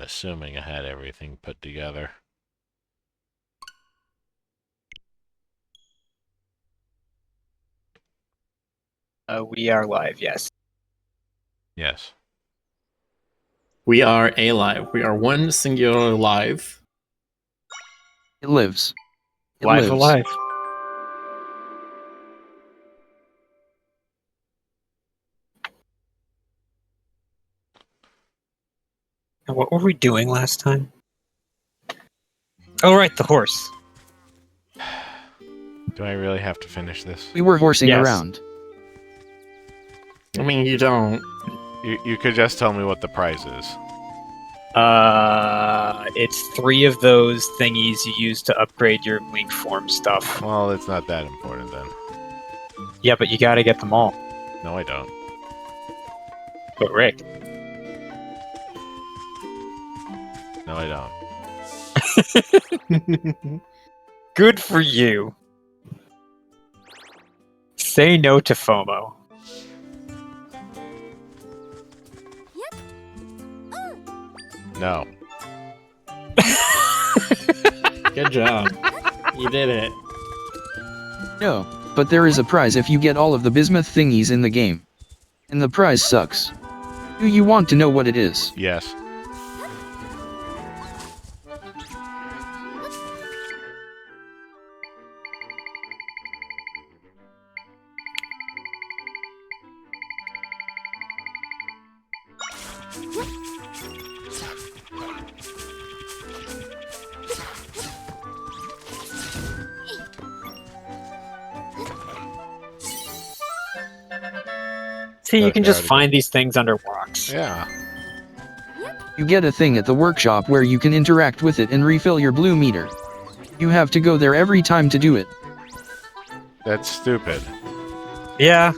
assuming I had everything put together. We are live, yes. Yes. We are alive. We are one singular live. It lives. It Live lives. alive. And what were we doing last time? Oh, right, the horse. Do I really have to finish this? We were horsing Yes. around. I mean, you don't. You could just tell me what the prize is. It's 3 of those thingies you use to upgrade your link form stuff. Well, it's not that important then. Yeah, but you gotta get them all. No, I don't. But Rick. No, I don't. Good for you. Say no to FOMO. No. Good job. You did it. No, but there is a prize if you get all of the bismuth thingies in the game. And the prize sucks. Do you want to know what it is? Yes. See, you can just Alrighty. find these things under rocks. Yeah. You get a thing at the workshop where you can interact with it and refill your blue meter. You have to go there every time to do it. That's stupid. Yeah.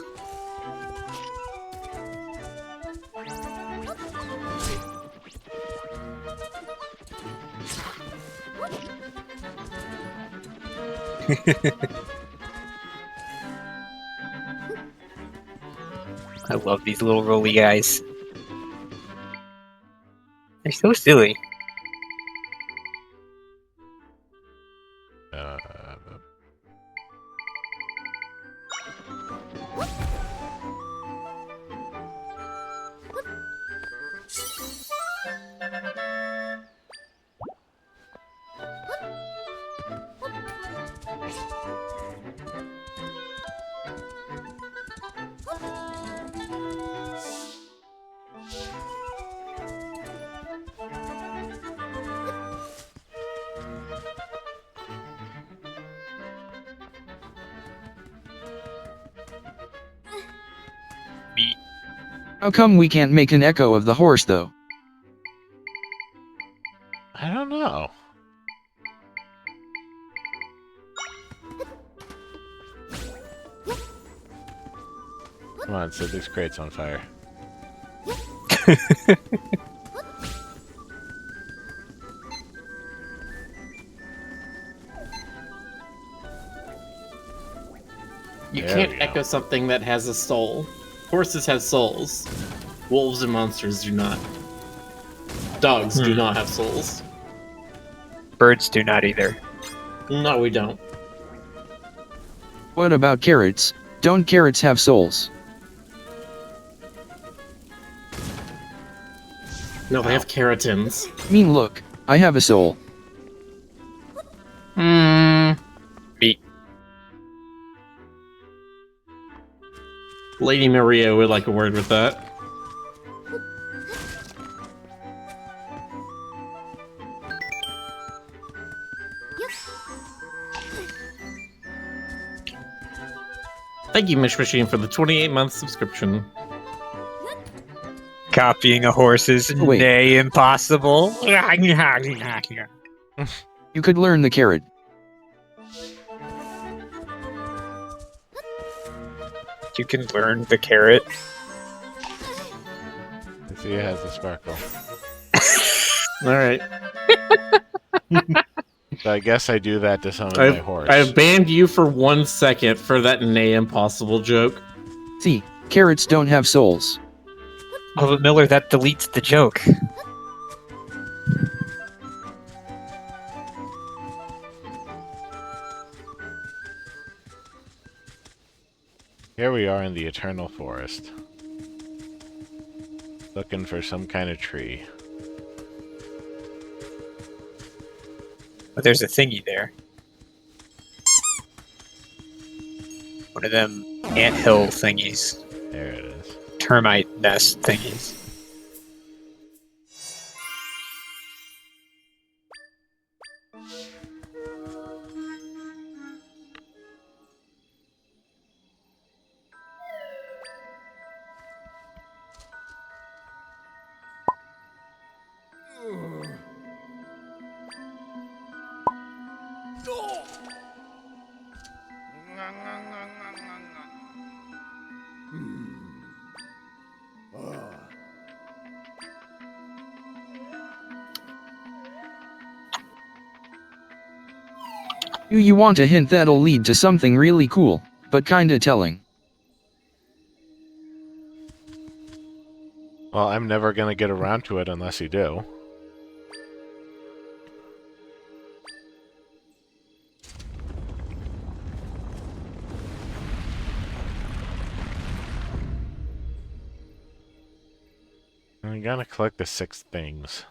I love these little rolly guys. They're so silly. Uh, Me. How come we can't make an echo of the horse though? I don't know. Come on, set these crates on fire. You There can't we go. echo something that has a soul. Horses have souls. Wolves and monsters do not. Dogs do not have souls. Birds do not either. No, we don't. What about carrots? Don't carrots have souls? No, they have keratins. I mean, look, I have a soul. Me. Lady Maria would like a word with that. Thank you, Mish Machine, for the 28-month subscription. Copying a horse is Wait. nay impossible. You could learn the carrot. You can learn the carrot. See, it has a sparkle. Alright. So I guess I do that to summon my horse. I banned you for 1 second for that nay impossible joke. See, carrots don't have souls. Oh, but Miller, that deletes the joke. Here we are in the Eternal Forest. Looking for some kind of tree. But there's a thingy there. One of them anthill thingies. There it is. Termite nest thingies. Do you want a hint that'll lead to something really cool, but kinda telling? Well, I'm never gonna get around to it unless you do. I gotta collect the 6 things.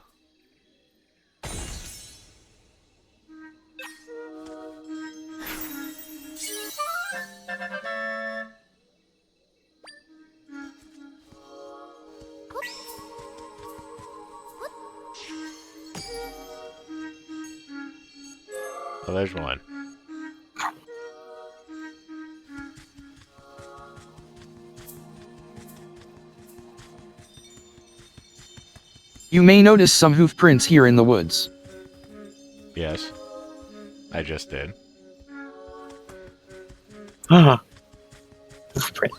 Oh, there's one. You may notice some hoof prints here in the woods. Yes. I just did. Ah. Footprint.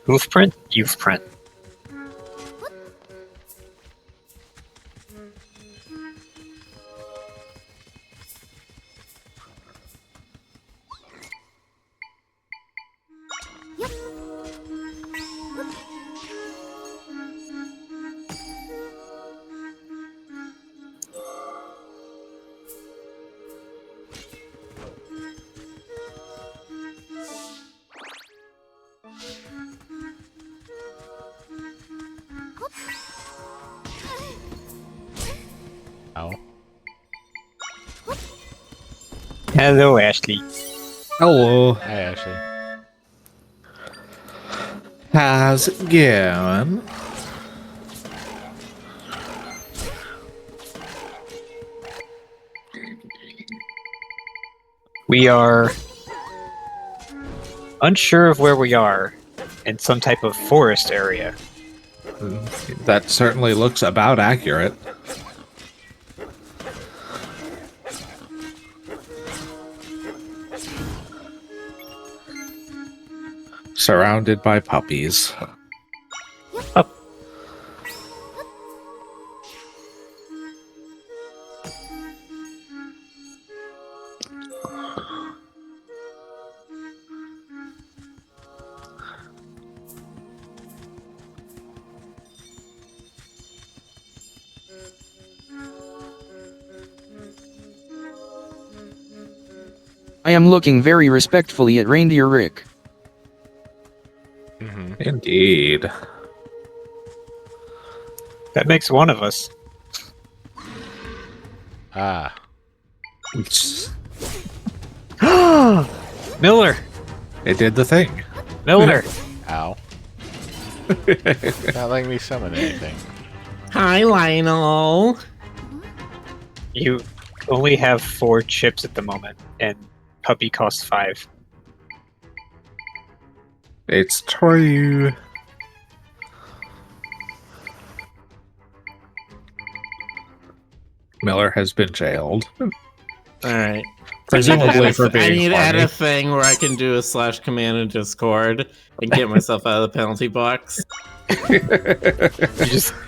Hoofprint? Youth print. Ow. Hello, Ashley. Hello. Hi, Ashley. How's it going? We are unsure of where we are in some type of forest area. That certainly looks about accurate. Surrounded by puppies. Up. I am looking very respectfully at Reindeer Rick. Mm-hmm. Indeed. That makes one of us. Ah. Miller! It did the thing. Miller! Ow. Not letting me summon anything. Hi, Lionel. You only have 4 chips at the moment, and puppy costs 5. It's true. Miller has been jailed. Alright. Presumably for I being need to add funny. a thing where I can do a /command in Discord and get myself out of the penalty box.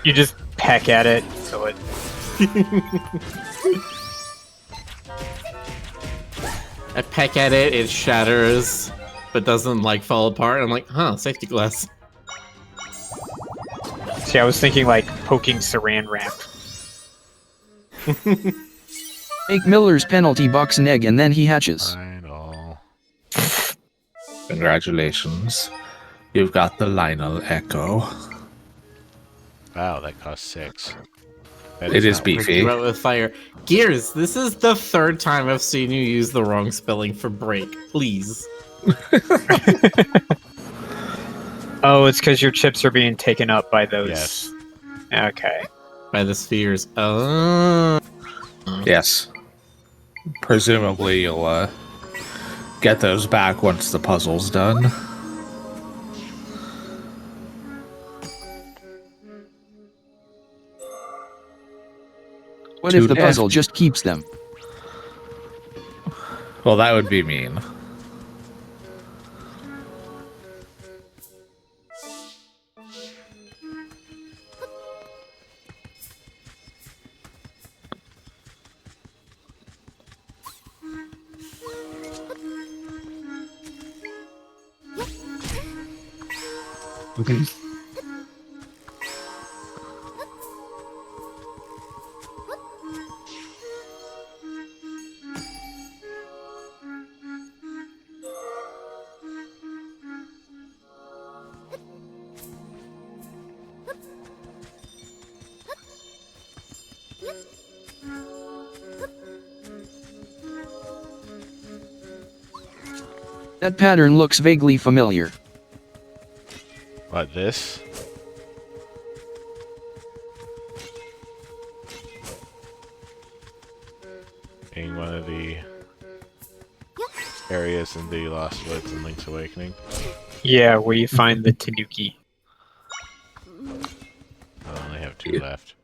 You just peck at it, so it... I peck at it, it shatters, but doesn't like fall apart. I'm like, huh, safety glass. See, I was thinking like poking saran wrap. Make Miller's penalty box an egg and then he hatches. Final. Congratulations. You've got the Lionel Echo. Wow, that cost 6. That It is not- beefy. Break with fire. Gears, this is the third time I've seen you use the wrong spelling for break. Please. Oh, it's because your chips are being taken up by those. Yes. Okay. By the spheres. Oh. Yes. Presumably you'll get those back once the puzzle's done. What if To the death. puzzle just keeps them? Well, that would be mean. That pattern looks vaguely familiar. What, this? Being one of the areas in the Lost Woods in Link's Awakening. Yeah, where you find the Tanuki. I only have 2 left.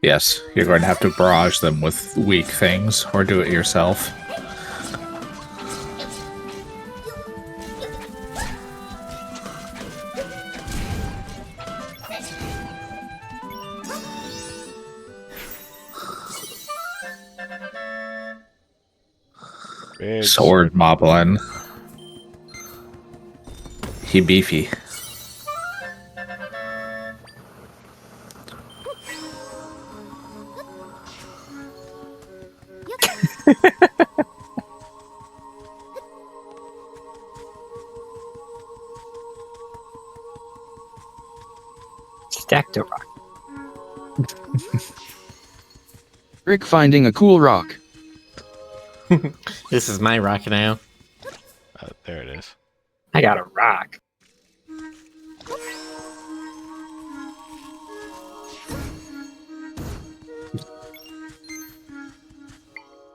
Yes, you're going to have to barrage them with weak things, or do it yourself. Big Sword Moblin. He beefy. Stacked a rock. Rick finding a cool rock. This is my rock now. Oh, there it is. I got a rock.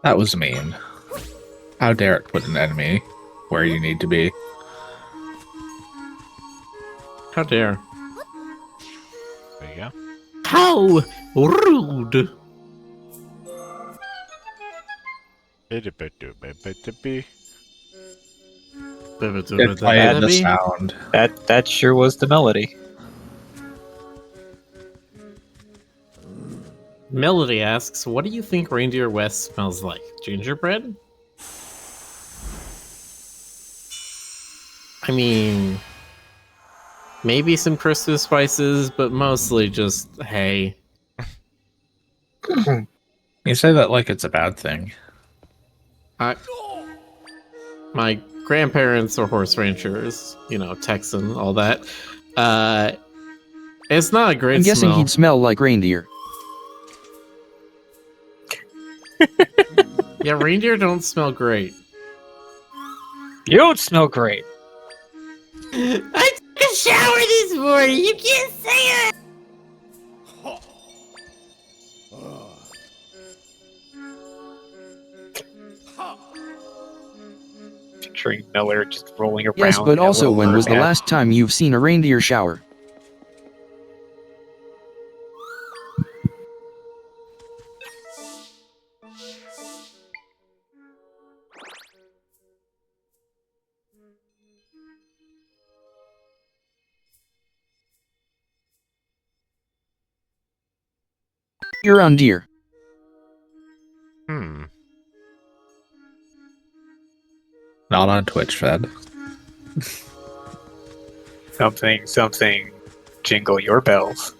That was mean. How dare it put an enemy where you need to be? How dare. There you go. How rude. Biddy-biddy-biddy-biddy. It played the sound. That sure was the melody. Melody asks, what do you think Reindeer West smells like? Gingerbread? I mean, maybe some Christmas spices, but mostly just hay. You say that like it's a bad thing. My grandparents are horse ranchers, you know, Texan, all that. It's not a great I'm guessing smell. he'd smell like reindeer. Yeah, reindeer don't smell great. You don't smell great. I took a shower this morning. You can't say it. Picturing Miller just rolling around. Yes, but in a also little when was the merman. last time you've seen a reindeer shower? You're on deer. Hmm. Not on Twitch, Fed. Something. Jingle your bells.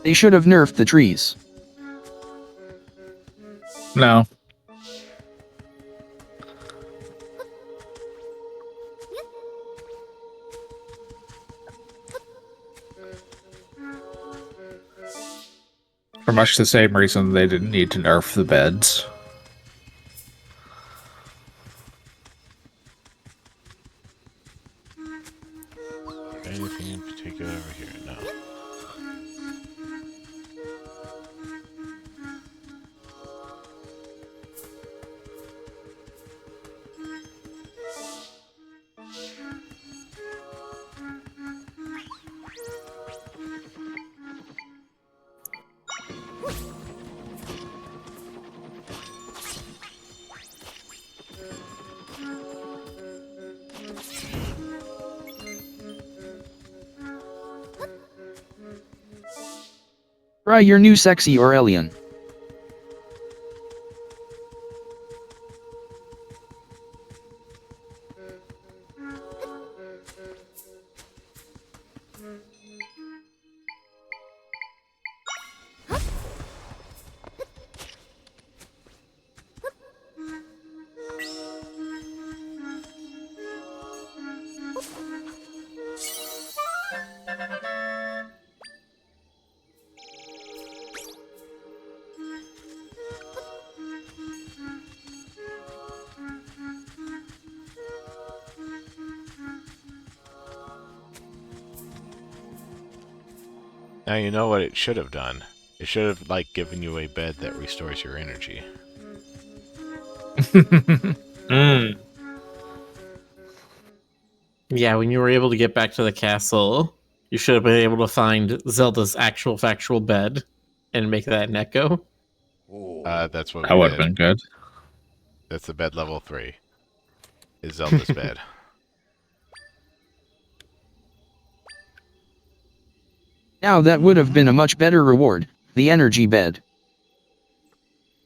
They should have nerfed the trees. No. For much the same reason they didn't need to nerf the beds. Anything in particular over here? No. Try your new sexy Aurelian. Now you know what it should have done. It should have, like, given you a bed that restores your energy. Mm. Yeah, when you were able to get back to the castle, you should have been able to find Zelda's actual factual bed and make that an echo. That's what That we would have did. been good. That's the bed level 3. Is Zelda's bed. Now that would have been a much better reward, the energy bed.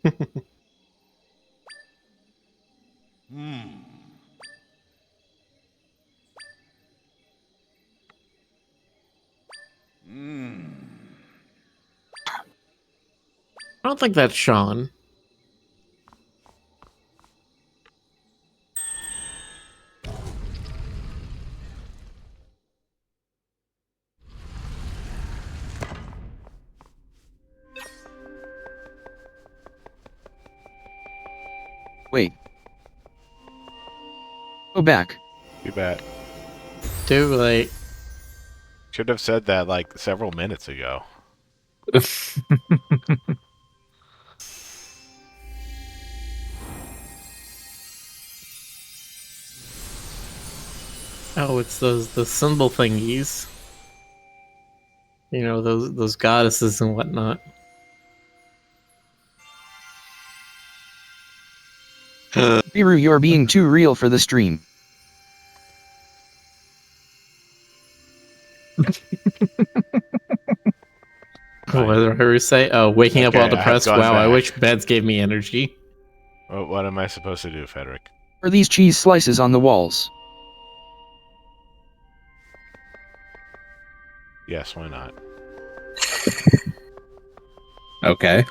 I don't think that's Sean. Wait. Go back. Too bad. Too late. Should have said that, like, several minutes ago. Oh, it's the symbol thingies. You know, those goddesses and whatnot. Biru, you're being too real for the stream. What did I ever say? Oh, waking up Okay, while I have depressed. gone Wow, I back. wish beds gave me energy. What am I supposed to do, Frederick? Are these cheese slices on the walls? Yes, why not? Okay.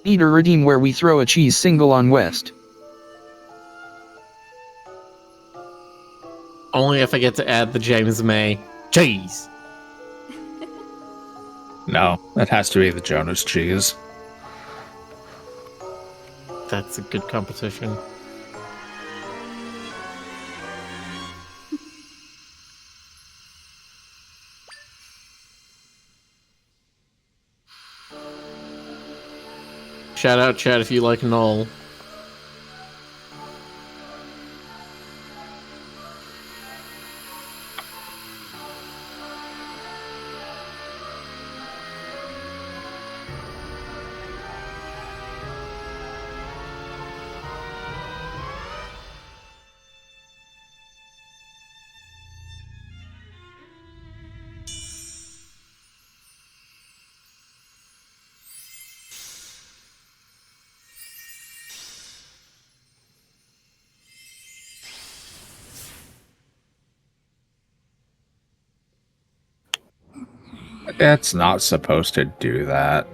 Need a redeem where we throw a cheese single on West. Only if I get to add the James May. Jeez. No, that has to be the Jonas cheese. That's a good competition. Shout out, chat, if you like Null. It's not supposed to do that.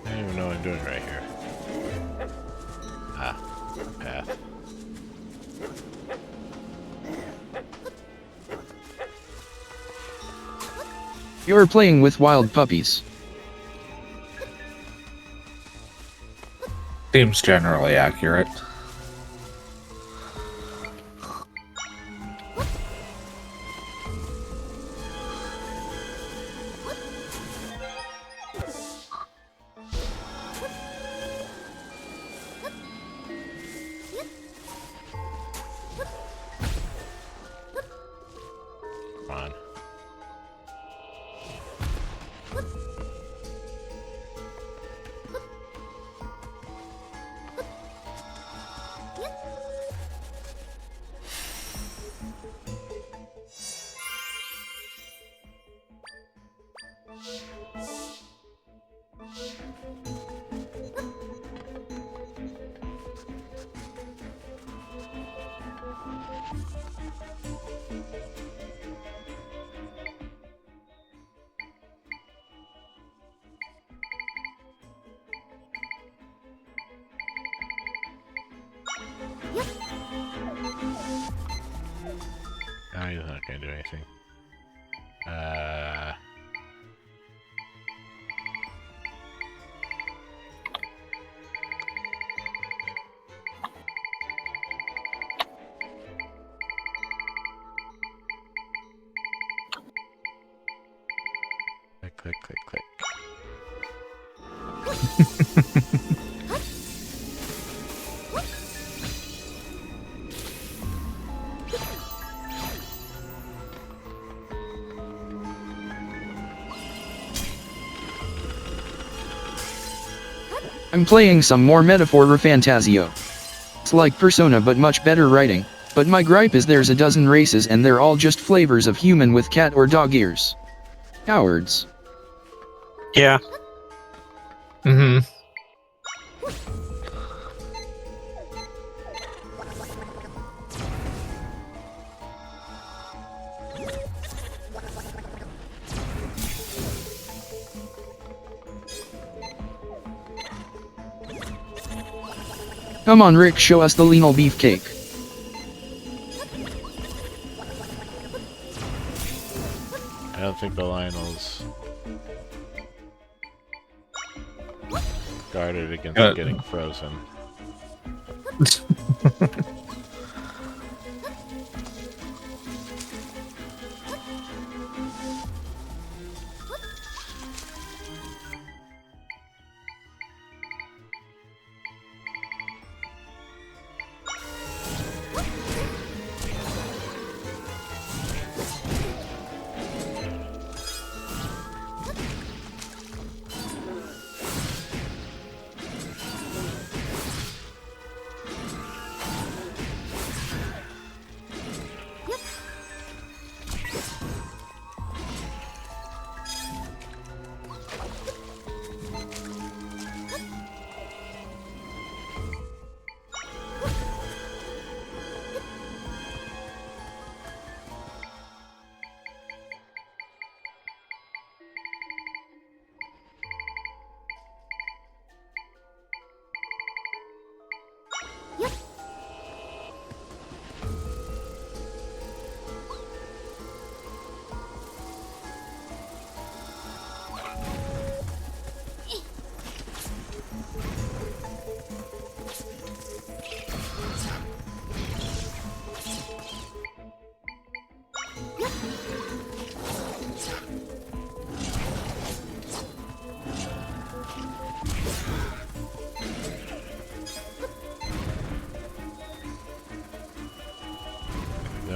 I don't even know what I'm doing right here. Ah, path. You're playing with wild puppies. Seems generally accurate. Come on. No, he's not gonna do anything. Click, click, click, click. I'm playing some more Metaphor Fantasio. It's like Persona but much better writing, but my gripe is there's a dozen races and they're all just flavors of human with cat or dog ears. Cowards. Yeah. Mm-hmm. Come on Rick, show us the Lenal beefcake. I don't think the Lionel's guarded against getting frozen.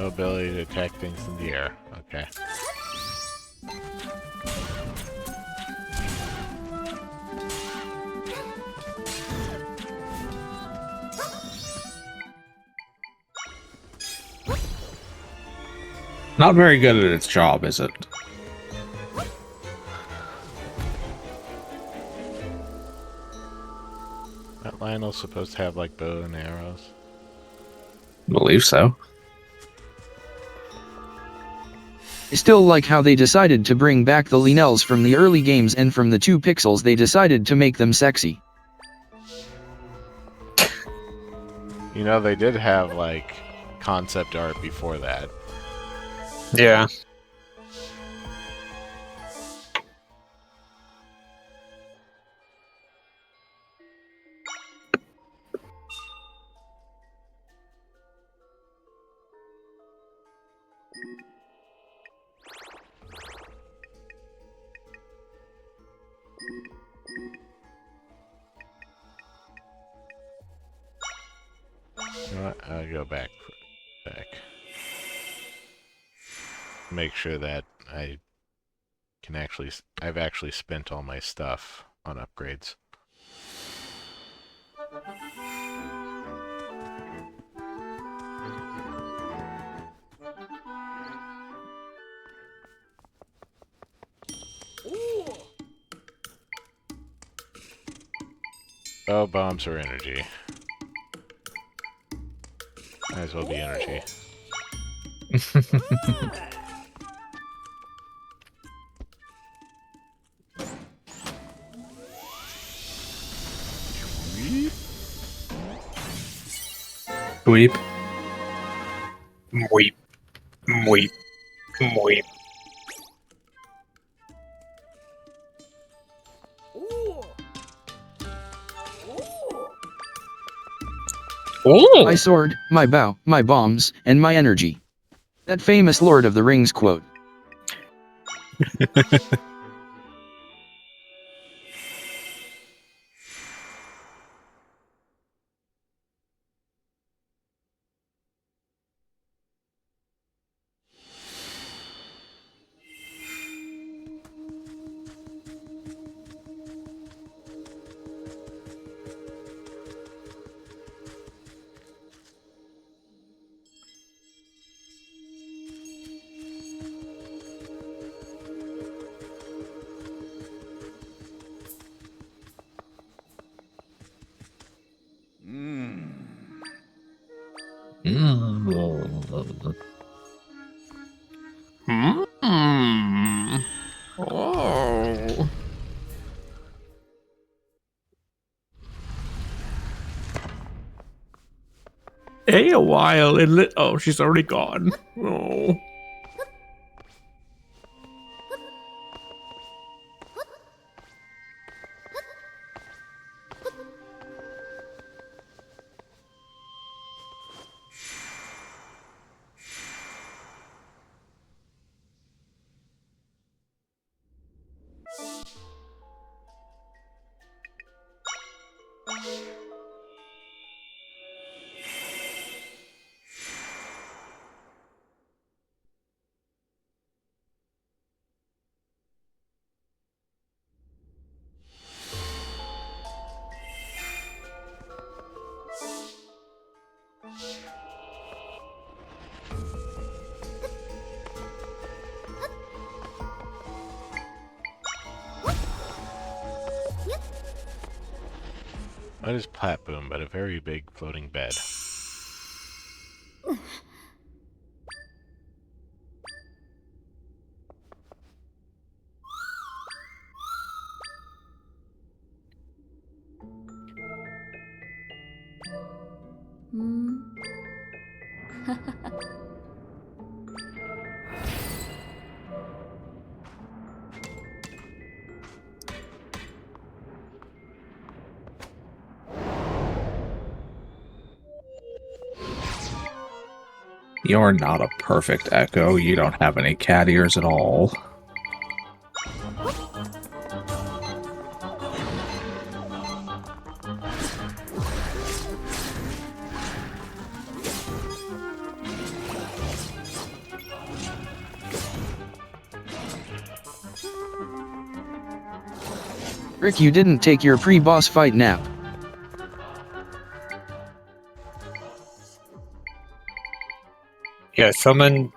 No ability to attack things in the air. Okay. Not very good at its job, is it? That Lionel's supposed to have like bow and arrows. Believe so. I still like how they decided to bring back the Linels from the early games, and from the 2 pixels they decided to make them sexy. You know, they did have like concept art before that. Yeah. You know what? I'll go back. Make sure that I can actually... I've actually spent all my stuff on upgrades. Oh, bombs are energy. Might as well be energy. Weep. Weep. Weep. Weep. My sword, my bow, my bombs, and my energy. That famous Lord of the Rings quote. Oh. A while and oh, she's already gone. Oh. What is Platboom but a very big floating bed? You're not a perfect Echo. You don't have any cat ears at all. Rick, you didn't take your pre-boss fight nap. Yeah, summon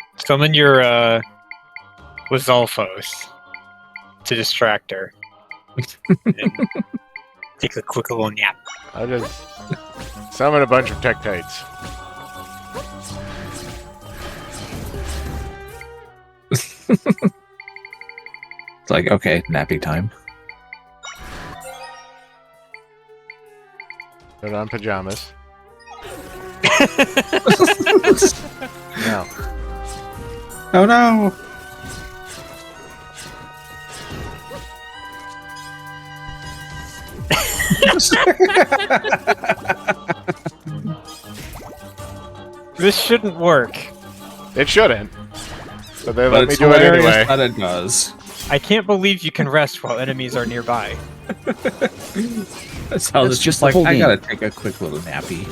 your Lizalfos to distract her. And take a quick little nap. I'll just summon a bunch of Tektites. It's like, okay, nappy time. Put on pajamas. No. Oh no! This shouldn't work. It shouldn't. But they But let me it's do it hilarious anyway. that it does. I can't believe you can rest while enemies are nearby. So That's it's just the like, whole I game. gotta take a quick little nappy.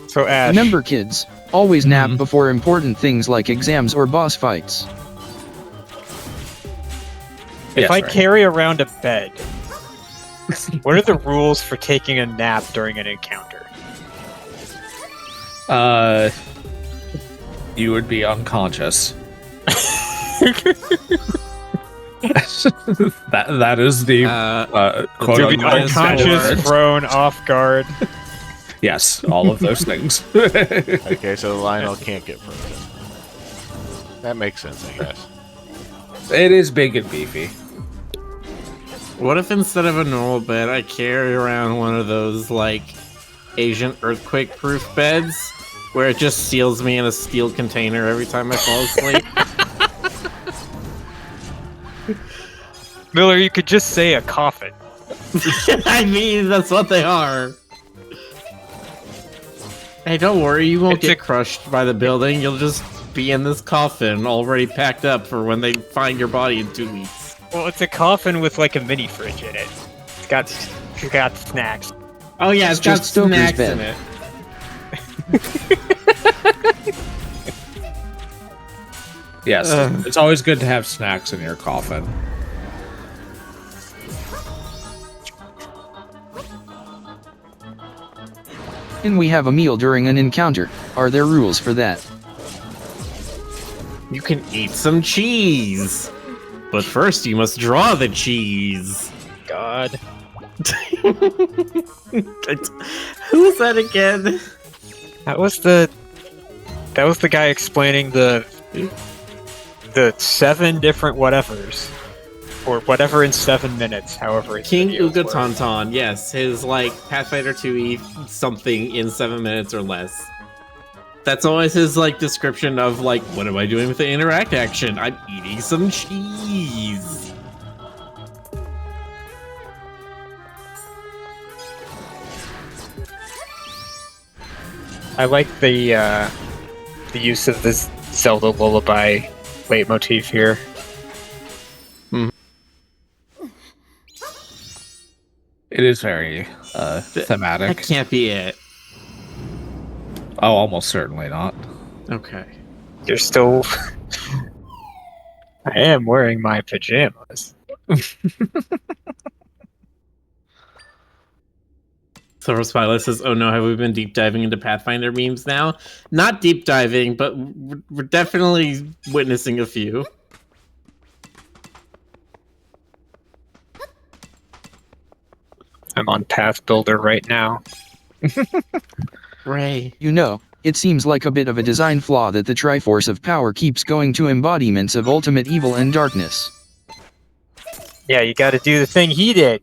So Ash, Remember kids, always nap Mhm. before important things like exams or boss fights. if Yes, I right. carry around a bed, what are the rules for taking a nap during an encounter? You would be unconscious. that is the quote To be unquote unconscious, standard. thrown, off guard. Yes, all of those things. Okay, so Lionel can't get frozen. That makes sense, I guess. It is big and beefy. What if instead of a normal bed, I carry around one of those, like, Asian earthquake-proof beds, where it just seals me in a steel container every time I fall asleep? Miller, you could just say a coffin. I mean, that's what they are. Hey, don't worry, you won't It's get a- crushed by the building. You'll just be in this coffin already packed up for when they find your body in 2 weeks. Well, it's a coffin with like a mini fridge in it. It's got snacks. Oh yeah, it's It's got just Stoker's snacks bed. in it. Yes, Ugh. it's always good to have snacks in your coffin. Can we have a meal during an encounter? Are there rules for that? You can eat some cheese. But first you must draw the cheese. God. Who is that again? That was the guy explaining the 7 different whatevers. Or whatever in 7 minutes, however it's King Uga Tauntaun, yes, his like Pathfinder 2e something in 7 minutes or less. That's always his like description of like, what am I doing with the interact action? I'm eating some cheese. I like the use of this Zelda lullaby leitmotif here. It is very That thematic. can't be it. Oh, almost certainly not. Okay. You're still. I am wearing my pajamas. Silver Spotlight says, "Oh no, have we been deep diving into Pathfinder memes now? Not deep diving, but we're definitely witnessing a few." I'm on Path Builder right now. Ray. You know, it seems like a bit of a design flaw that the Triforce of Power keeps going to embodiments of ultimate evil and darkness. Yeah, you gotta do the thing he did.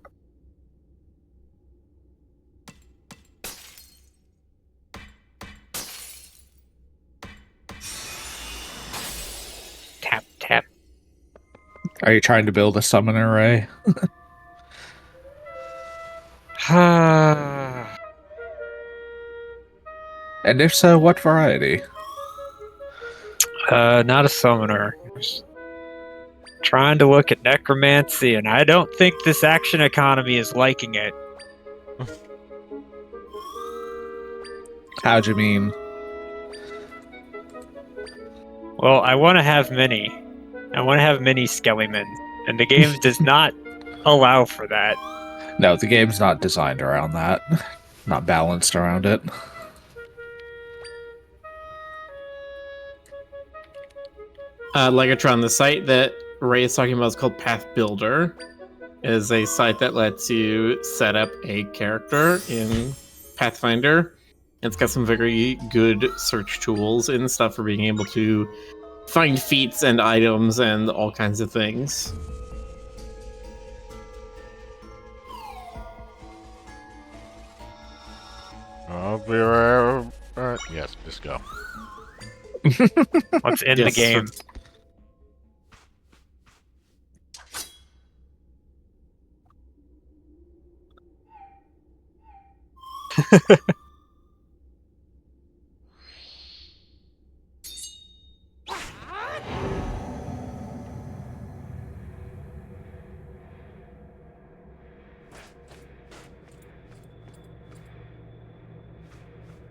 Tap, tap. Are you trying to build a summon array? And if so, what variety? Not a summoner. trying to look at necromancy, and I don't think this action economy is liking it. How'd you mean? Well, I want to have many. I want to have many skeletons, and the game does not allow for that. No, the game's not designed around that. Not balanced around it. Legatron, the site that Ray is talking about is called Path Builder. It is a site that lets you set up a character in Pathfinder. It's got some very good search tools and stuff for being able to find feats and items and all kinds of things. I'll be right. Yes, just go. What's in the Yes, game?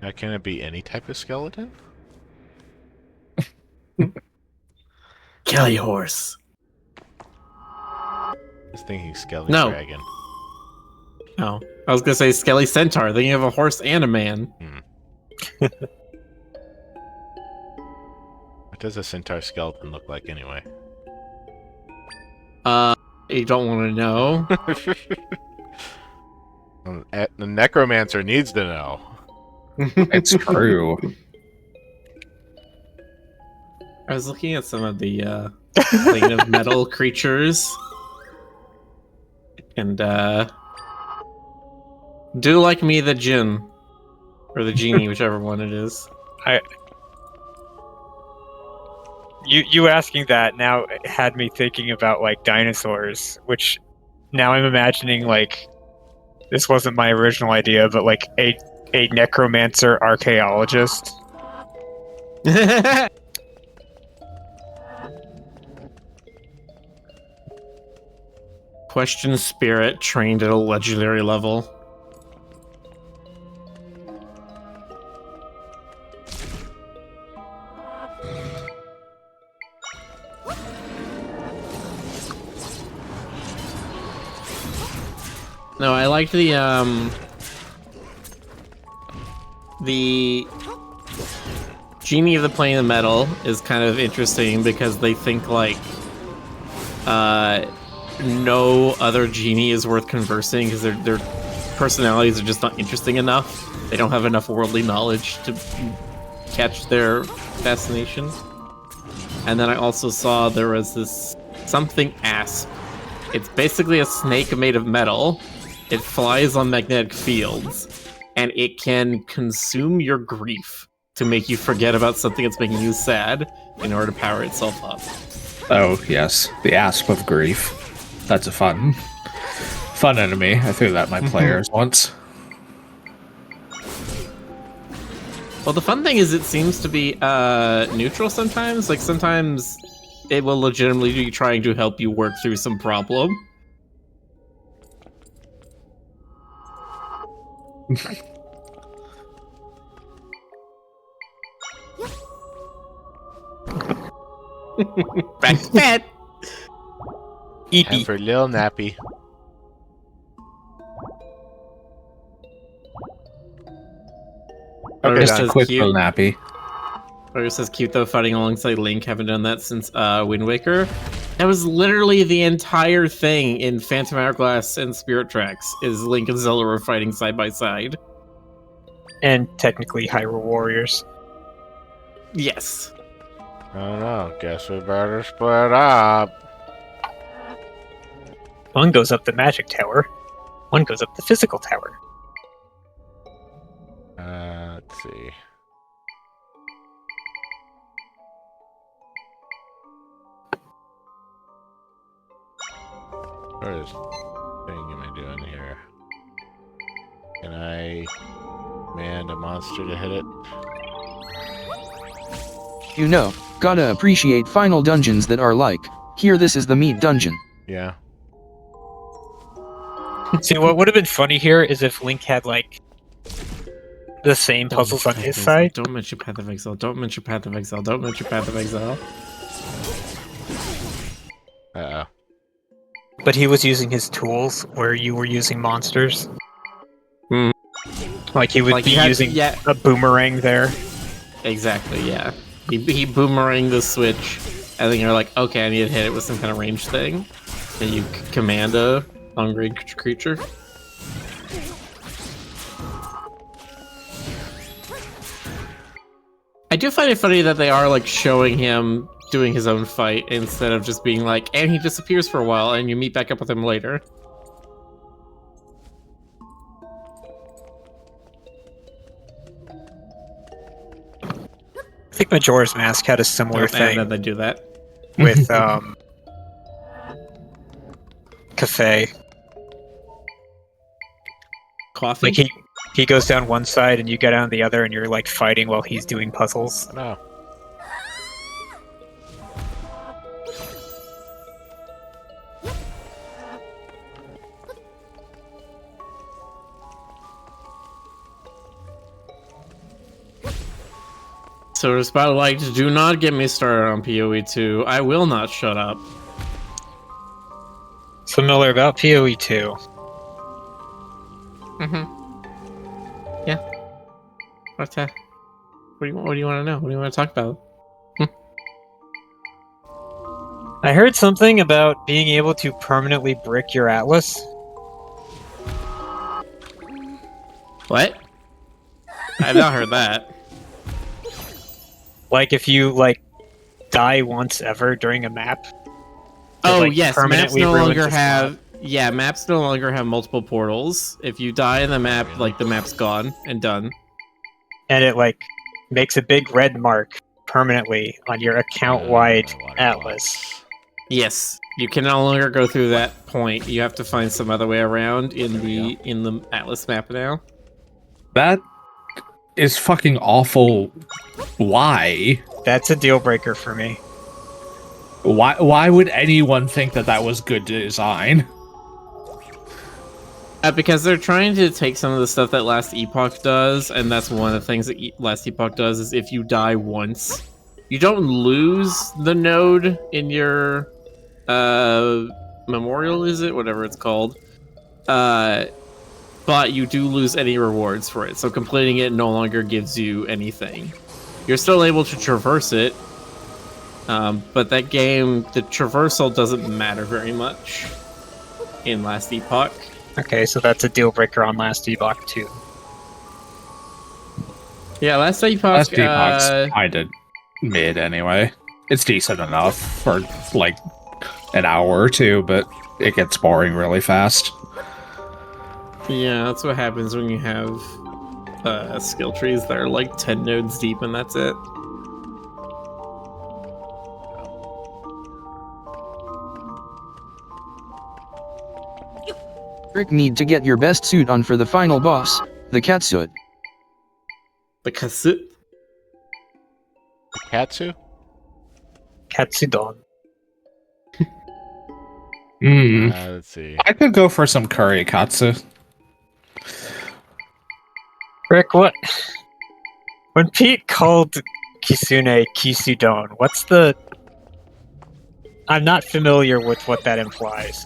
Now, can it be any type of skeleton? Kelly horse. I was thinking Skelly No. Dragon. Oh, I was gonna say Skelly Centaur. Then you have a horse and a man. What does a centaur skeleton look like anyway? You don't want to know. The necromancer needs to know. It's true. I was looking at some of the plane of metal creatures, and do like me the djinn or the genie, whichever one it is. You asking that now had me thinking about like dinosaurs, which now I'm imagining like this wasn't my original idea, but like a necromancer archaeologist. Question spirit trained at a legendary level. No, I like the Genie of the Plane of Metal is kind of interesting because they think like no other genie is worth conversing because their personalities are just not interesting enough. They don't have enough worldly knowledge to catch their fascination. And then I also saw there was this something asp. It's basically a snake made of metal. It flies on magnetic fields, and it can consume your grief to make you forget about something that's making you sad in order to power itself up. Oh, yes. The Asp of Grief. That's a fun enemy. I threw that at my players once. Well, the fun thing is it seems to be neutral sometimes. Like, sometimes it will legitimately be trying to help you work through some problem. Back to bed! Time for a little nappy. Or Okay, just done. as Quick cute. little nappy. Or just as cute though, fighting alongside Link. Haven't done that since Wind Waker. That was literally the entire thing in Phantom Hourglass and Spirit Tracks. Is Link and Zelda were fighting side by side. And technically Hyrule Warriors. Yes. I don't know. Guess we better split up. One goes up the magic tower, one goes up the physical tower. Let's see. What is thing am I doing here? Can I command a monster to hit it? You know, gotta appreciate final dungeons that are like Here, this is the meat dungeon. Yeah. See, what would have been funny here is if Link had like the same puzzles on his side. Don't mention Path of Exile. Don't mention Path of Exile. Don't mention Path of Exile. Uh-oh. But he was using his tools where you were using monsters. Hmm. Like he would Like be you had- using yeah. a boomerang there. Exactly, yeah. He boomeranged the switch, and then you're like, okay, I need to hit it with some kind of range thing. And you command a hungry creature. I do find it funny that they are like showing him doing his own fight instead of just being like, and he disappears for a while and you meet back up with him later. I think Majora's Mask had a similar And then thing they do that. with Cafe. Coffee. Like he goes down one side and you go down the other, and you're like fighting while he's doing puzzles. No. So Spotlight, do not get me started on PoE 2. I will not shut up. So Miller, about PoE 2. Yeah. What do you want to know? What do you want to talk about? I heard something about being able to permanently brick your atlas. What? I've not heard that. Like if you like die once ever during a map. it, Oh like, yes, maps permanently no ruins longer the spot. have. Yeah, maps no longer have multiple portals. If you die in the map, like the map's gone and done. And it like makes a big red mark permanently on your account-wide Water atlas. box. Yes, you can no longer go through that point. You have to find some other way around in There we the atlas map now. That is fucking awful. Why? That's a deal breaker for me. Why would anyone think that that was good design? Because they're trying to take some of the stuff that Last Epoch does, and that's one of the things that Last Epoch does is if you die once, you don't lose the node in your memorial, is it? Whatever it's called. But you do lose any rewards for it, so completing it no longer gives you anything. You're still able to traverse it, but that game, the traversal doesn't matter very much in Last Epoch. Okay, so that's a deal breaker on Last Epoch too. Yeah, Last Epoch. Last Epoch's kinda mid anyway. It's decent enough for like an hour or two, but it gets boring really fast. Yeah, that's what happens when you have skill trees that are like 10 nodes deep and that's it. Rick need to get your best suit on for the final boss, the catsuit. The Kasut. Katsu? Katsudon. Let's see. I could go for some curry katsu. Rick, what? When Pete called Kisune Kisudon, what's the... I'm not familiar with what that implies.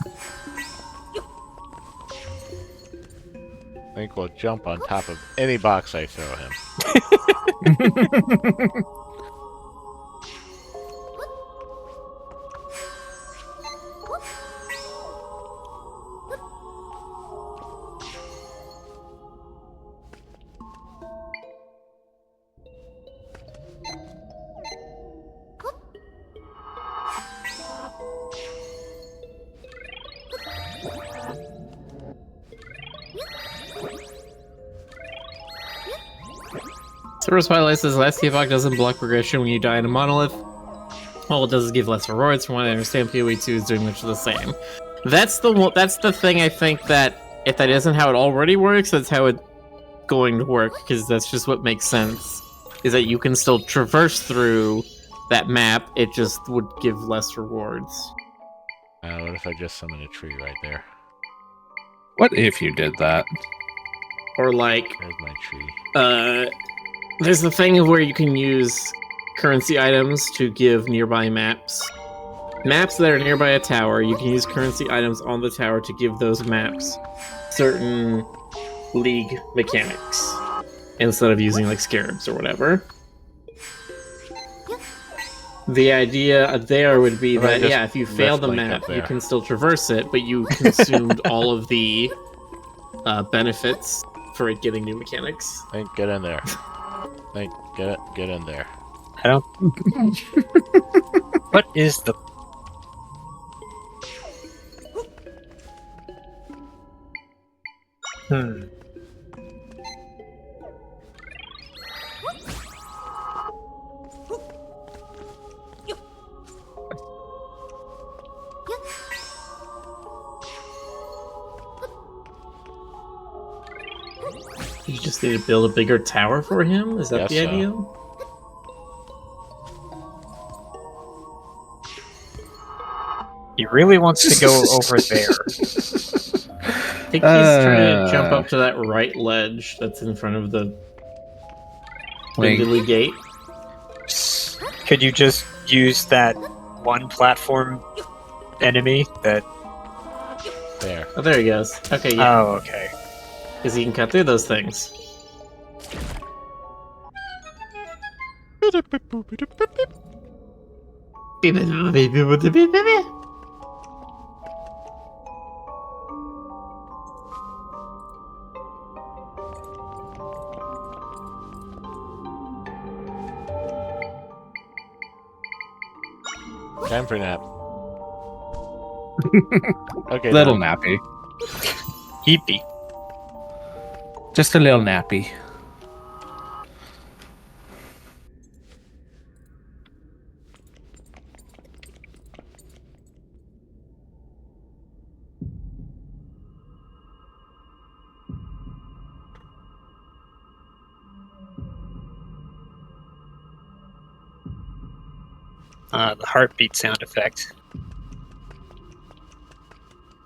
Link will jump on top of any box I throw him. Silver Spotlight says Last Epoch doesn't block progression when you die in a monolith. All it does is give less rewards. From what I understand, PoE 2 is doing much of the same. That's the thing I think that if that isn't how it already works, that's how it's going to work, because that's just what makes sense. Is that you can still traverse through that map, it just would give less rewards. What if I just summon a tree right there? What if you did that? Or like, There's my tree. there's the thing of where you can use currency items to give nearby maps. Maps that are nearby a tower, you can use currency items on the tower to give those maps certain league mechanics instead of using like scarabs or whatever. The idea there would be If I that, just yeah, if you fail lift the Link map, up you there. can still traverse it, but you consumed all of the benefits for it getting new mechanics. Link, get in there. Link, get in there. I don't. What is the? Hmm. You just need to build a bigger tower for him? Is that Guess the so. idea? He really wants to go over there. I think he's trying to jump up to that right ledge that's in front of the Link. Spindly Gate. Could you just use that one platform enemy that? There. Oh, there he goes. Okay, yeah. Oh, okay. Because he can cut through those things. Time for nap. Okay. Little then. nappy. Heapy. Just a little nappy. The heartbeat sound effect.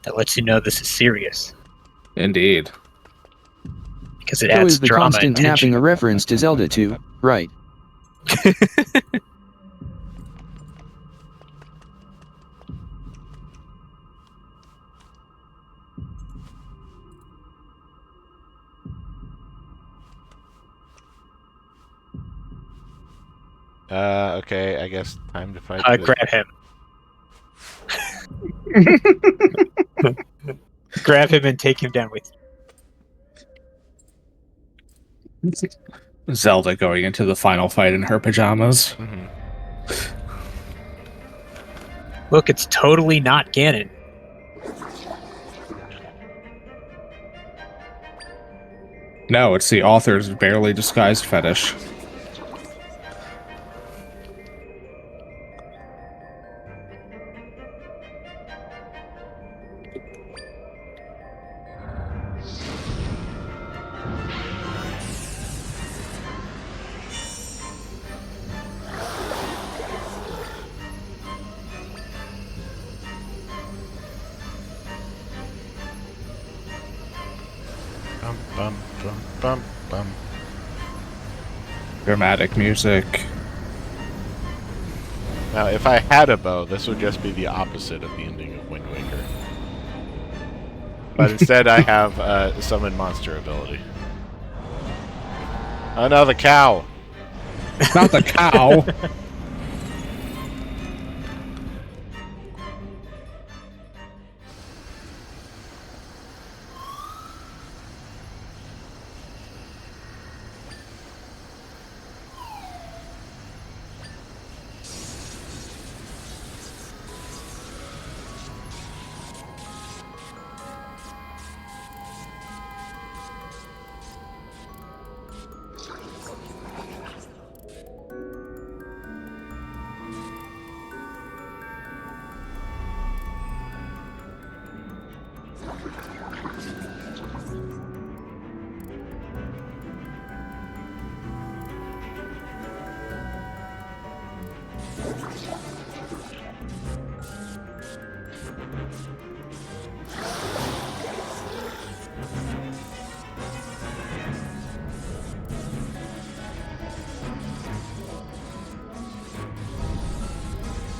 That lets you know this is serious. Indeed. Because it So adds is the drama constant and tension. napping a reference to Zelda 2, right? Okay, I guess time to fight. Grab him. Grab him and take him down with you. Zelda going into the final fight in her pajamas. Mhm. Look, it's totally not Ganon. No, it's the author's barely disguised fetish. Bum bum bum bum bum. Dramatic music. Now, if I had a bow, this would just be the opposite of the ending of Wind Waker. But instead, I have summon monster ability. Oh no, the cow! Not the cow!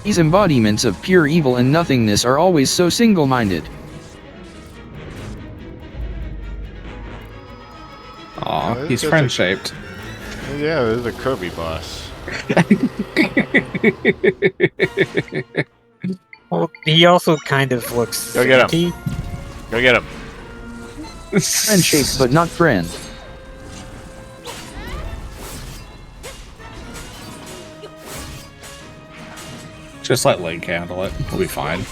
These embodiments of pure evil and nothingness are always so single-minded. Aw, Yeah, he's that's friend-shaped. Yeah, this is a Kirby boss. Well, he also kind of looks. Go get him. sainty. Go get him. Friend-shaped but not friend. Just let Link handle it. We'll be fine.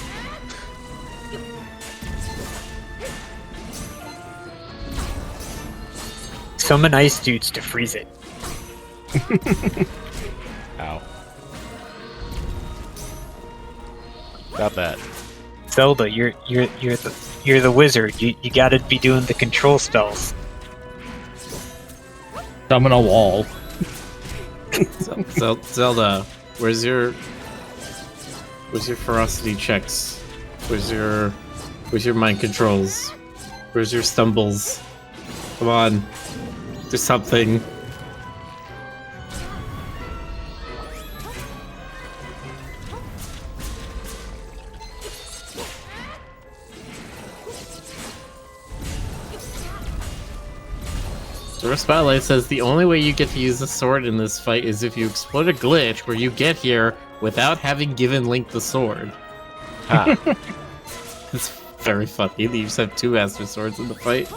Summon ice dudes to freeze it. Ow. Stop that. Zelda, you're the wizard. You gotta be doing the control spells. Summon a wall. Zelda, where's your ferocity checks? Where's your mind controls? Where's your stumbles? Come on, do something. The Spotlight says the only way you get to use the sword in this fight is if you exploit a glitch where you get here without having given Link the sword. Ha. It's very funny that you just have 2 Master Swords in the fight.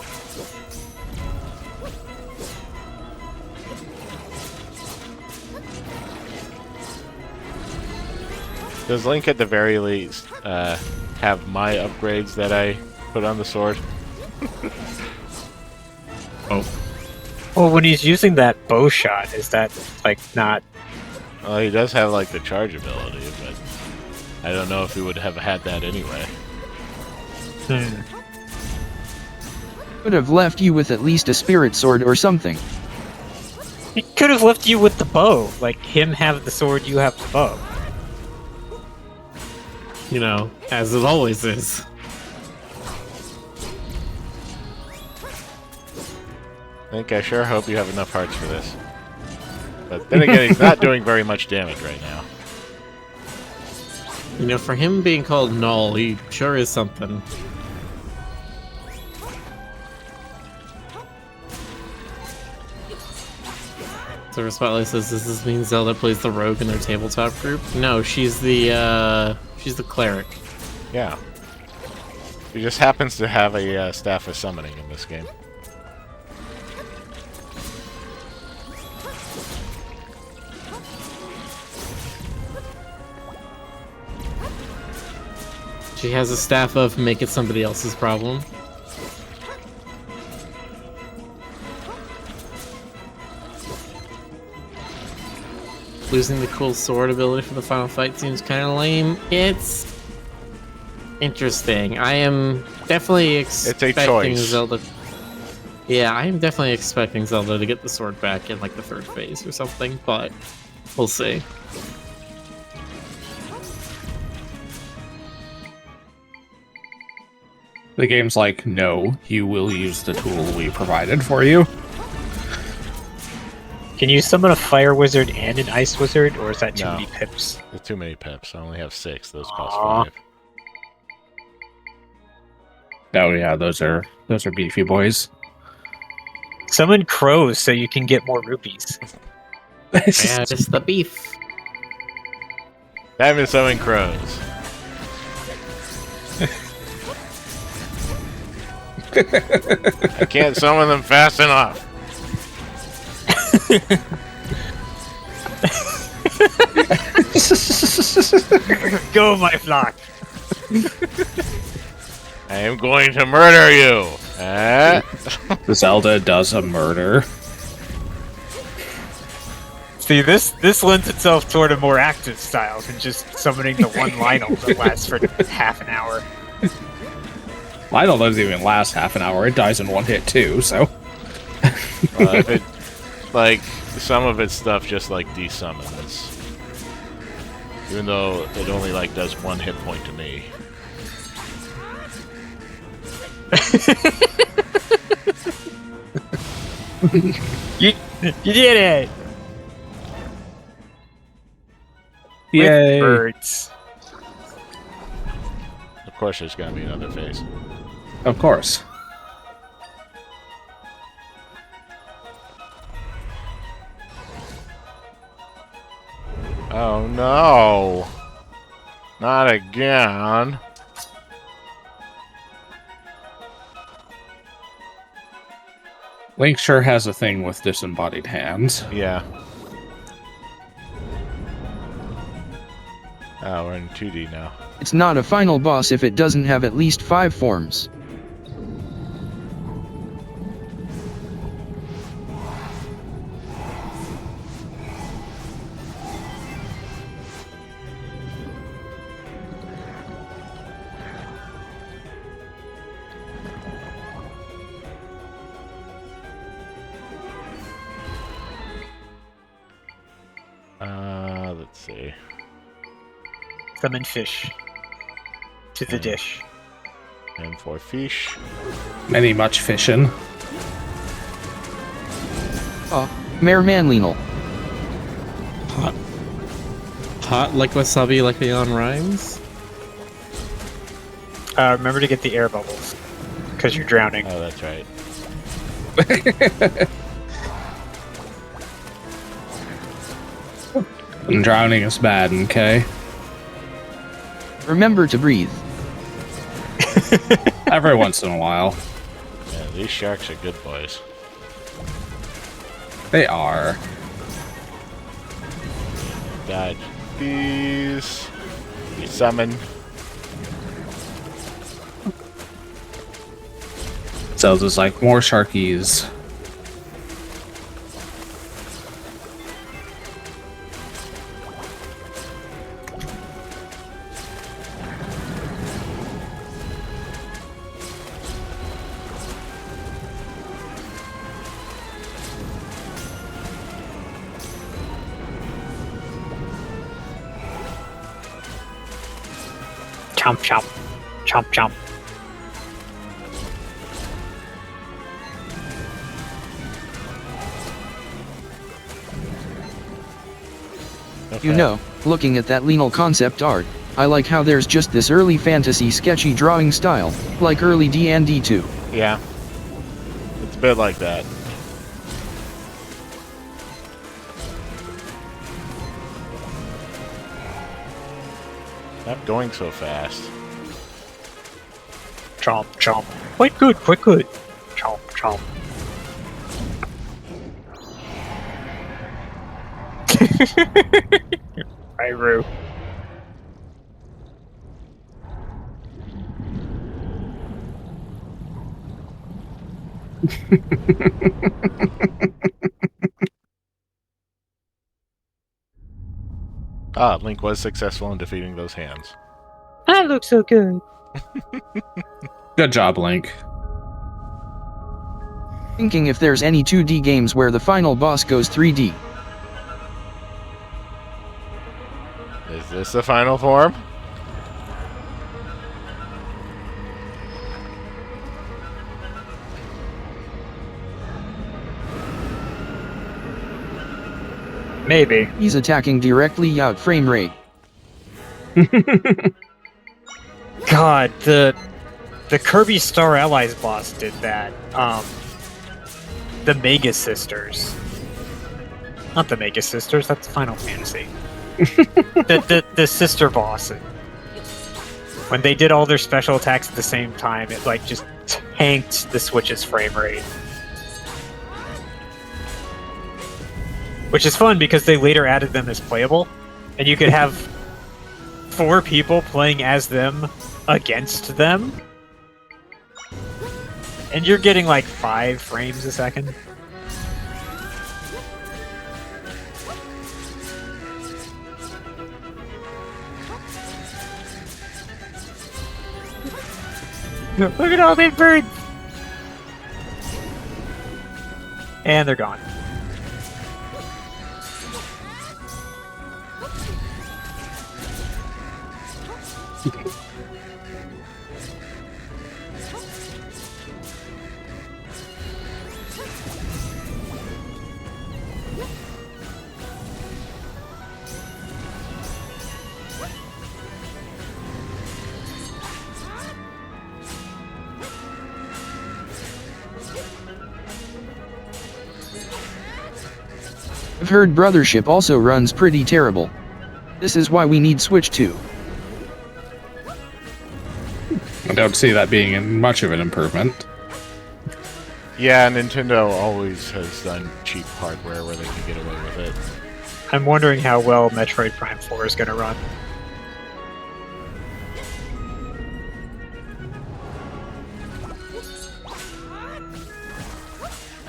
Does Link at the very least have my upgrades that I put on the sword? Oh. Well, when he's using that bow shot, is that like not? Well, he does have like the charge ability, but I don't know if he would have had that anyway. Could have left you with at least a spirit sword or something. He could have left you with the bow. Like him have the sword, you have the bow. You know, as it always is. I sure hope you have enough hearts for this. But then again, he's not doing very much damage right now. You know, for him being called Null, he sure is something. So Spotlight says, does this mean Zelda plays the rogue in their tabletop group? No, she's the cleric. Yeah. He just happens to have a staff of summoning in this game. She has a staff of make it somebody else's problem. Losing the cool sword ability for the final fight seems kind of lame. It's interesting. I am definitely expecting choice. Zelda. Yeah, I am definitely expecting Zelda to get the sword back in like the 3rd phase or something, but we'll see. The game's like, no, you will use the tool we provided for you. Can you summon a fire wizard and an ice wizard, or is that too No. many pips? There's too many pips. I only have 6. Those cost Aw. 5. Oh yeah, those are beefy boys. Summon crows so you can get more rupees. Yeah, just the beef. I haven't summoned crows. I can't summon them fast enough. Go, my flock! I am going to murder you. Zelda does a murder. See, this lends itself toward a more active style than just summoning the one Lionel that lasts for half an hour. Lionel doesn't even last half an hour. It dies in 1 hit too, so. If it, like, some of its stuff just like desummons. Even though it only like does 1 hit point to me. You did it! Yay! birds. Of course, there's gonna be another phase. Of course. Oh no! Not again. Link sure has a thing with disembodied hands. Yeah. Oh, we're in 2D now. It's not a final boss if it doesn't have at least 5 forms. Let's see. Summon fish to the dish. And for fish. Many much fishing. Mayor Manlinal. Hot like wasabi like Leon Rhymes? Remember to get the air bubbles, because you're drowning. Oh, that's right. And drowning is bad, okay? Remember to breathe. Every once in a while. Yeah, these sharks are good boys. They are. Dodge these. You summon. Zelda's like, more sharkies. Chomp, chomp. Chomp, chomp. Okay. You know, looking at that Lenal concept art, I like how there's just this early fantasy sketchy drawing style, like early D&D 2. Yeah. It's a bit like that. Stop going so fast. Chomp, chomp. Quite good, quite good. Chomp, chomp. Right, Roo. Ah, Link was successful in defeating those hands. That looks so good. Good job, Link. Thinking if there's any 2D games where the final boss goes 3D. Is this the final form? Maybe. He's attacking directly out frame rate. God, the Kirby Star Allies boss did that. The Mega Sisters. Not the Mega Sisters, that's Final Fantasy. the sister boss. When they did all their special attacks at the same time, it like just tanked the Switch's frame rate. Which is fun because they later added them as playable, and you could have 4 people playing as them against them. And you're getting like 5 frames a second. Look at all these birds! And they're gone. I've heard Brothership also runs pretty terrible. This is why we need Switch 2. I don't see that being much of an improvement. Yeah, Nintendo always has done cheap hardware where they can get away with it. I'm wondering how well Metroid Prime 4 is going to run.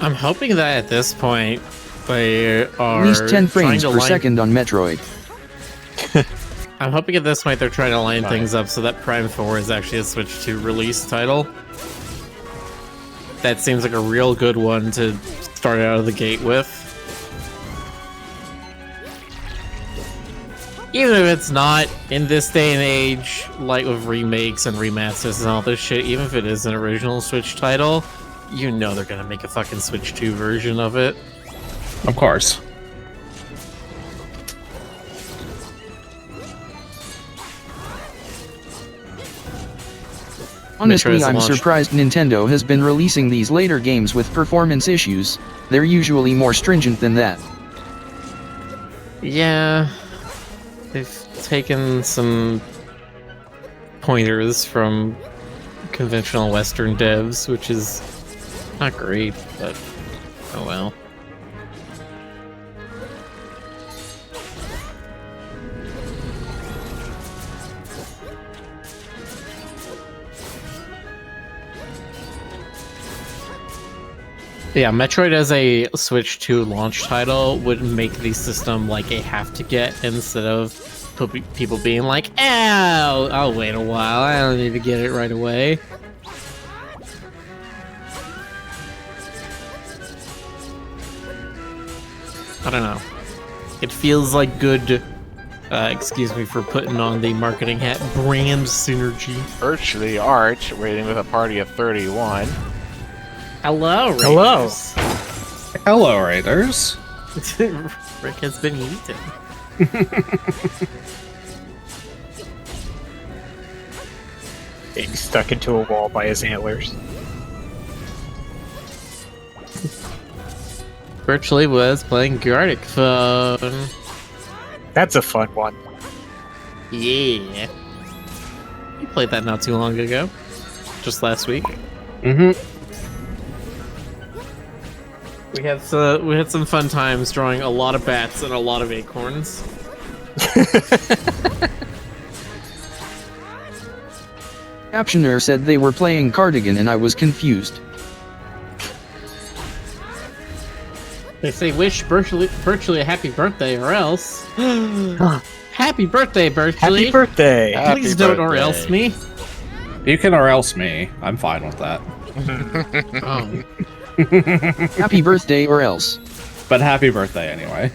I'm hoping that at this point they are At least 10 frames trying per to line, second on Metroid. I'm hoping at this point they're trying to line things up so that Prime 4 is actually a Switch 2 release title. That seems like a real good one to start out of the gate with. Even if it's not in this day and age, like with remakes and remasters and all this shit, even if it is an original Switch title, you know they're gonna make a fucking Switch 2 version of it. Of course. Honestly, Metroid's I'm launched. surprised Nintendo has been releasing these later games with performance issues. They're usually more stringent than that. Yeah, they've taken some pointers from conventional Western devs, which is not great, but oh well. Yeah, Metroid as a Switch 2 launch title would make the system like a have to get instead of people being like, "Ow, I'll wait a while. I don't need to get it right away." I don't know. It feels like good. Excuse me for putting on the marketing hat. Brand synergy. Virtually Art, rating with a party of 31. Hello, Raiders. Hello. Hello, Raiders. Rick has been eaten. Being stuck into a wall by his antlers. Virtually was playing Gartic Phone. That's a fun one. Yeah. You played that not too long ago. Just last week. Mm-hmm. We had some fun times drawing a lot of bats and a lot of acorns. Captioner said they were playing Cardigan and I was confused. They say wish virtually a happy birthday or else. Happy birthday, Virtually. Happy birthday! Happy Please don't or birthday. else me. You can or else me. I'm fine with that. Oh. Happy birthday or else. But happy birthday anyway.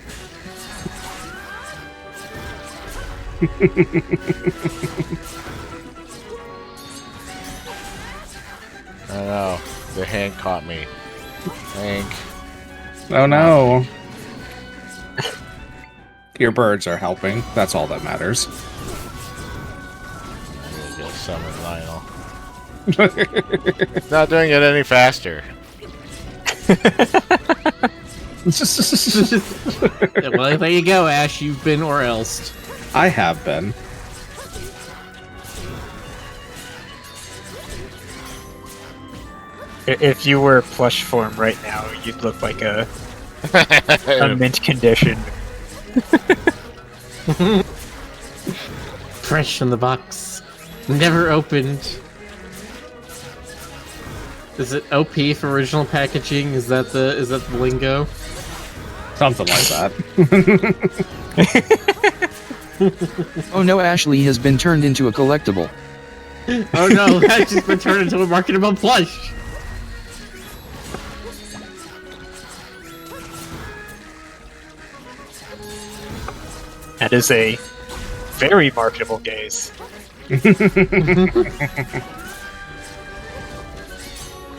I don't know. The hand caught me. Hank. Oh no. Your birds are helping. That's all that matters. I'm gonna go summon Lionel. Not doing it any faster. Well, there you go, Ash. You've been or else. I have been. If you were plush form right now, you'd look like a mint condition. Fresh in the box. Never opened. Is it OP for original packaging? Is that the lingo? Something like that. Oh no, Ashley has been turned into a collectible. Oh no, that's just been turned into a marketable plush. That is a very marketable gaze.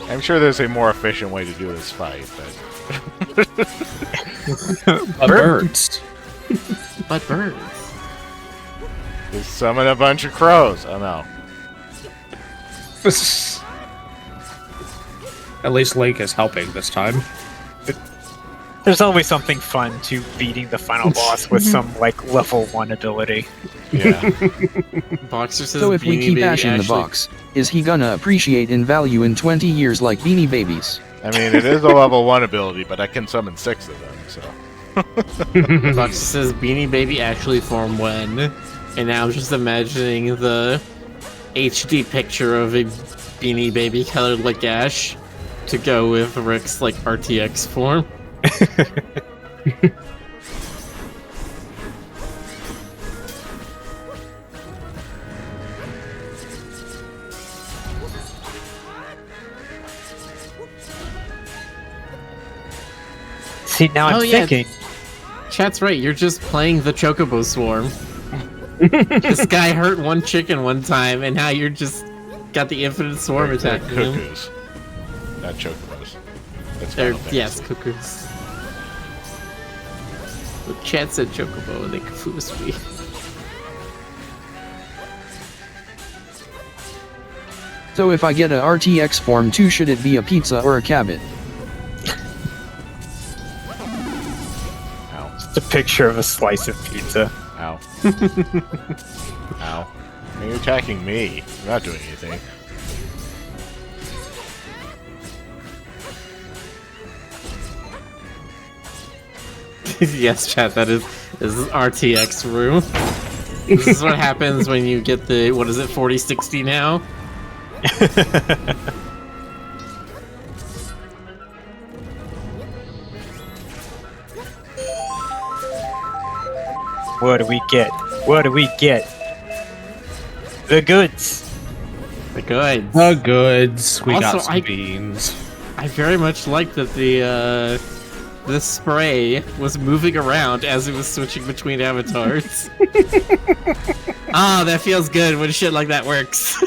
I'm sure there's a more efficient way to do this fight, but Birds. But birds. just summon a bunch of crows. Oh no. At least Link is helping this time. There's always something fun to beating the final boss with some like level 1 ability. Yeah. Boxer says So if we Beanie keep Baby Ash in the actually- box, is he gonna appreciate in value in 20 years like Beanie Babies? I mean, it is a level 1 ability, but I can summon 6 of them, so. Boxer says Beanie Baby actually formed when, and now I'm just imagining the HD picture of a Beanie Baby colored like Ash to go with Rick's like RTX form. See, now I'm Oh, yeah. thinking. Chat's right, you're just playing the Chocobo Swarm. This guy hurt one chicken one time, and now you're just got the infinite swarm They're attacking him. cuckoos. Not chocobos. That's They're, Final Fantasy. yes, cuckoos. But chat said Chocobo, and they confused me. So if I get a RTX form too, should it be a pizza or a cabbit? Ow. It's a picture of a slice of pizza. Ow. Ow. You're attacking me. I'm not doing anything. Yes, chat, that is RTX room. This is what happens when you get the, what is it, 4060 now? What do we get? What do we get? The goods. The good. The goods. We Also, got some beans. I very much like that the spray was moving around as it was switching between avatars. Ah, that feels good when shit like that works.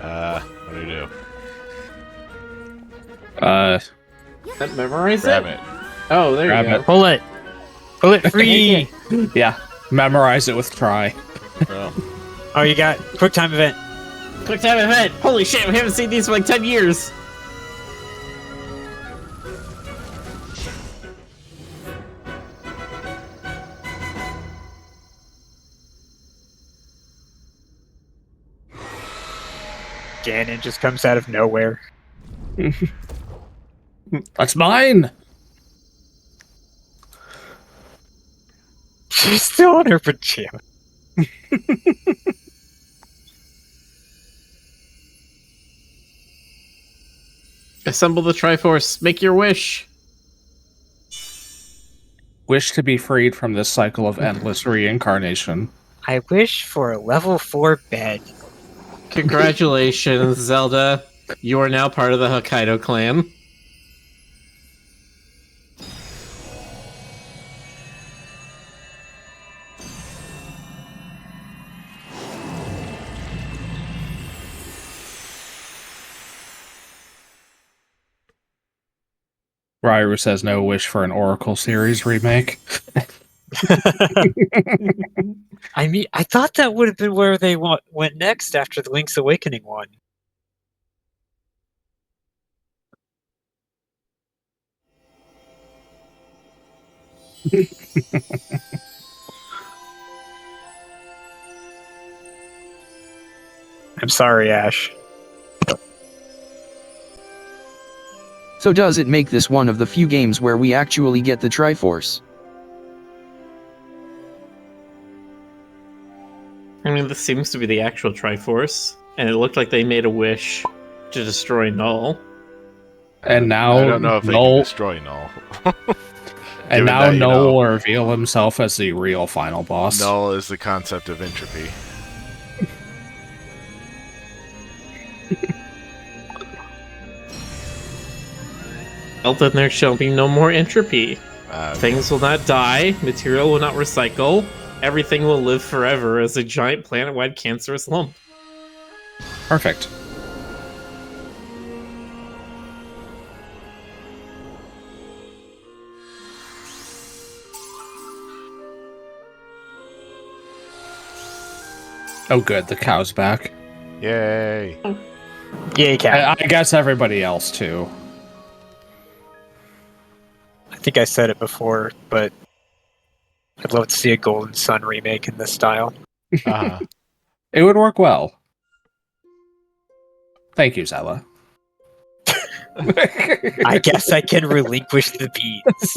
What do you do? That memorize Grab it? it. Oh, there Grab you go. it. Pull it. Pull it free. Yeah. Memorize it with try. Oh. Oh, you got quick time event. Quick time event! Holy shit, we haven't seen these for like 10 years! Ganon just comes out of nowhere. That's mine. She's still in her pajamas. Assemble the Triforce, make your wish! Wish to be freed from this cycle of endless reincarnation. I wish for a level 4 bed. Congratulations, Zelda. You are now part of the Hokkaido clan. Rairu says no wish for an Oracle series remake. I mean, I thought that would have been where they went next after the Link's Awakening one. I'm sorry, Ash. So does it make this one of the few games where we actually get the Triforce? I mean, this seems to be the actual Triforce, and it looked like they made a wish to destroy Null. And now I don't know if they can Null, destroy Null. and given now that, you Null know. will reveal himself as the real final boss. Null is the concept of entropy. Well, then there shall be no more entropy. Uh, Things will not die, material will not recycle, everything will live forever as a giant planet-wide cancerous lump. Perfect. Oh good, the cow's back. Yay! Yay, cat. I guess everybody else too. I think I said it before, but I'd love to see a Golden Sun remake in this style. Uh-huh. It would work well. Thank you, Zella. I guess I can relinquish the beans.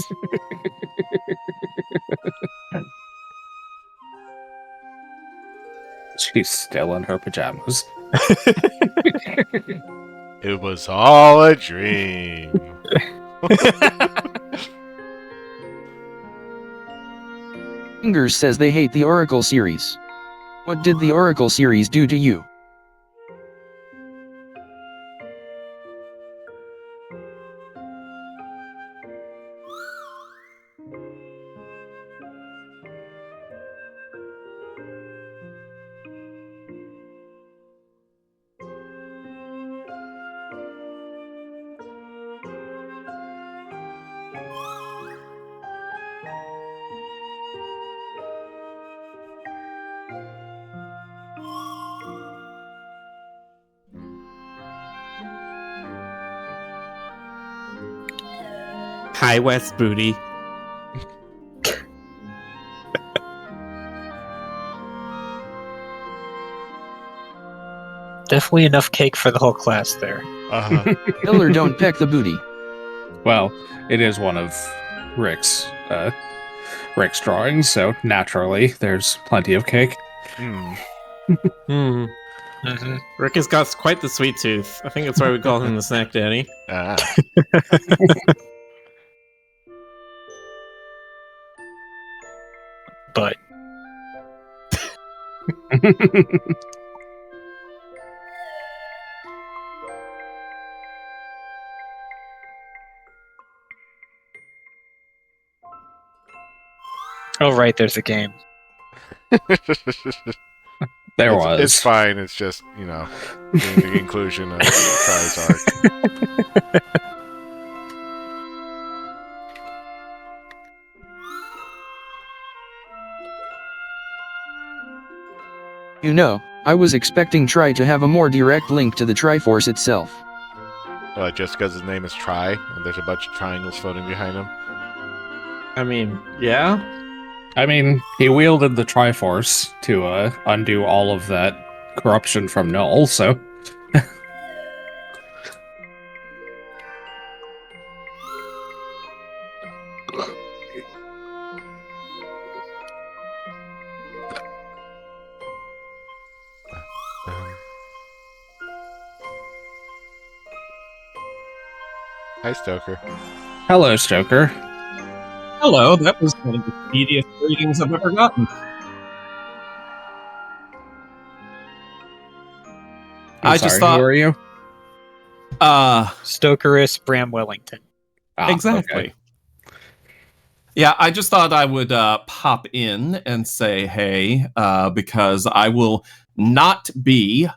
She's still in her pajamas. It was all a dream. Fingers says they hate the Oracle series. What did the Oracle series do to you? Hi, West Booty. Definitely enough cake for the whole class there. Uh-huh. Miller don't peck the booty. Well, it is one of Rick's drawings, so naturally there's plenty of cake. Hmm. Rick has got quite the sweet tooth. I think that's why we call him the Snack Daddy. Ah. But oh right, there's a game. It's fine. It's just, the conclusion of Try's arc. You know, I was expecting Try to have a more direct link to the Triforce itself. Just because his name is Try, and there's a bunch of triangles floating behind him. I mean, yeah. I mean, he wielded the Triforce to undo all of that corruption from Null, so... Hi, Stoker. Hello, Stoker. Hello, that was one of the speediest greetings I've ever gotten. I'm I sorry, just thought, who are you? Stokerus Bram Wellington. Exactly. Okay. Yeah, I just thought I would pop in and say hey, because I will not be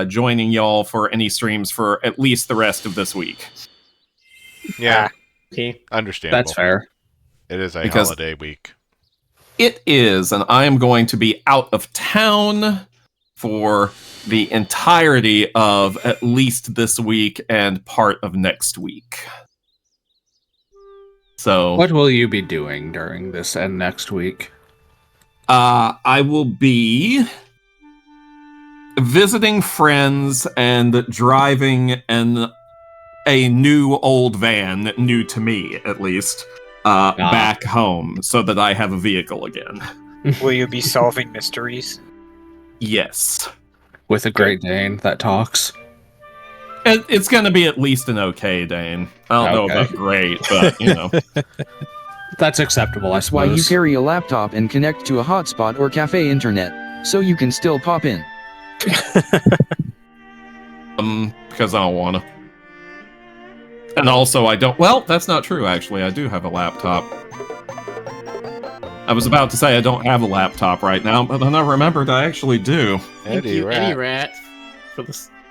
joining y'all for any streams for at least the rest of this week. Yeah, Okay. understandable. That's fair. It is a Because- holiday week. It is, and I am going to be out of town for the entirety of at least this week and part of next week. So What will you be doing during this and next week? I will be visiting friends and driving a new old van, new to me at least, back home so that I have a vehicle again. Will you be solving mysteries? Yes. With a Great Dane that talks? It's going to be at least an okay, Dane. I don't know Okay. about great, but, you know. That's acceptable, I That's why you suppose. carry a laptop and connect to a hotspot or cafe internet, so you can still pop in. Because I don't want to. And also, I don't. Well, that's not true, actually. I do have a laptop. I was about to say I don't have a laptop right now, but then I remembered I actually do. Thank Eddie you, Rat. Eddie Rat, for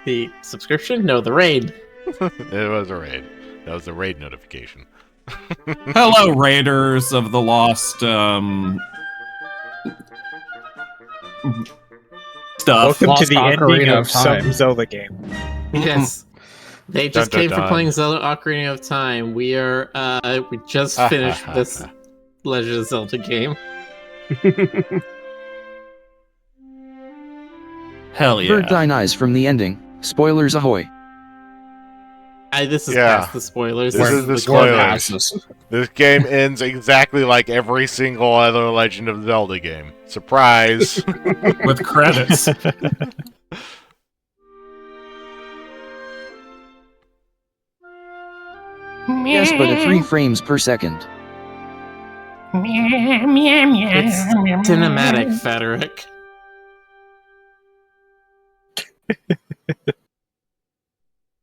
the subscription. No, the raid. It was a raid. That was the raid notification. Hello, Raiders of the stuff. Welcome to Lost the Ocarina ending of of some Time. Zelda game. Yes. They just Dun, dun, came from dun. playing Zelda Ocarina of Time. We just finished this Legend of Zelda game. Hell yeah. Bird thine eyes from the ending. Spoilers ahoy. This is Yeah. past the spoilers. This is the We're spoilers. past this. This game ends exactly like every single other Legend of Zelda game. Surprise! With credits. Yes, but at 3 frames per second. It's cinematic, Frederick.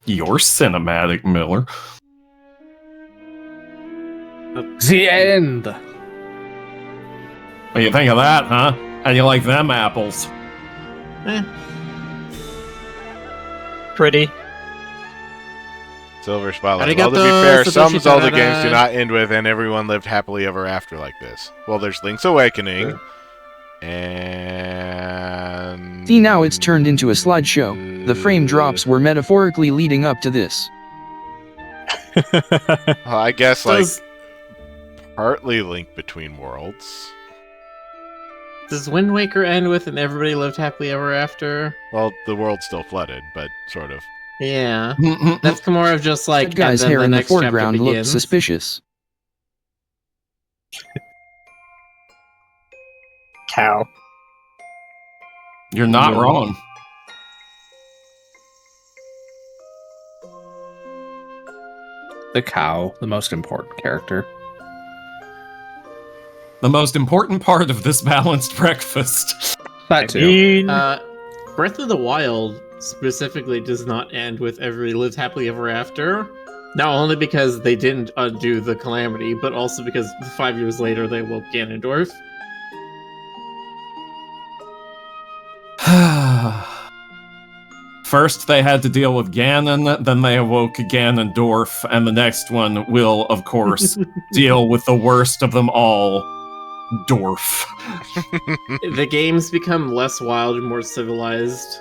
You're cinematic, Miller. The end. What do you think of that, huh? How do you like them apples? Pretty. Silver Spotlight. Arigato, Well, to be fair, some Satoshi Zelda Tarada. games do not end with "and everyone lived happily ever after" like this. Well, there's Link's Awakening, and See, now it's turned into a slideshow. The frame drops were metaphorically leading up to this. Well, I guess like Does, partly Link Between Worlds. does Wind Waker end with "and everybody lived happily ever after"? Well, the world's still flooded, but sort of. Yeah. That's more of just like That guy's and then hair the in the next chapter foreground looked begins. suspicious. Cow. You're not wrong. The cow, the most important character. The most important part of this balanced breakfast. That too. Breath of the Wild specifically does not end with "everybody lived happily ever after." Not only because they didn't undo the calamity, but also because 5 years later they woke Ganondorf. First, they had to deal with Ganon, then they awoke Ganondorf, and the next one will, of course, deal with the worst of them all, Dorf. The games become less wild and more civilized.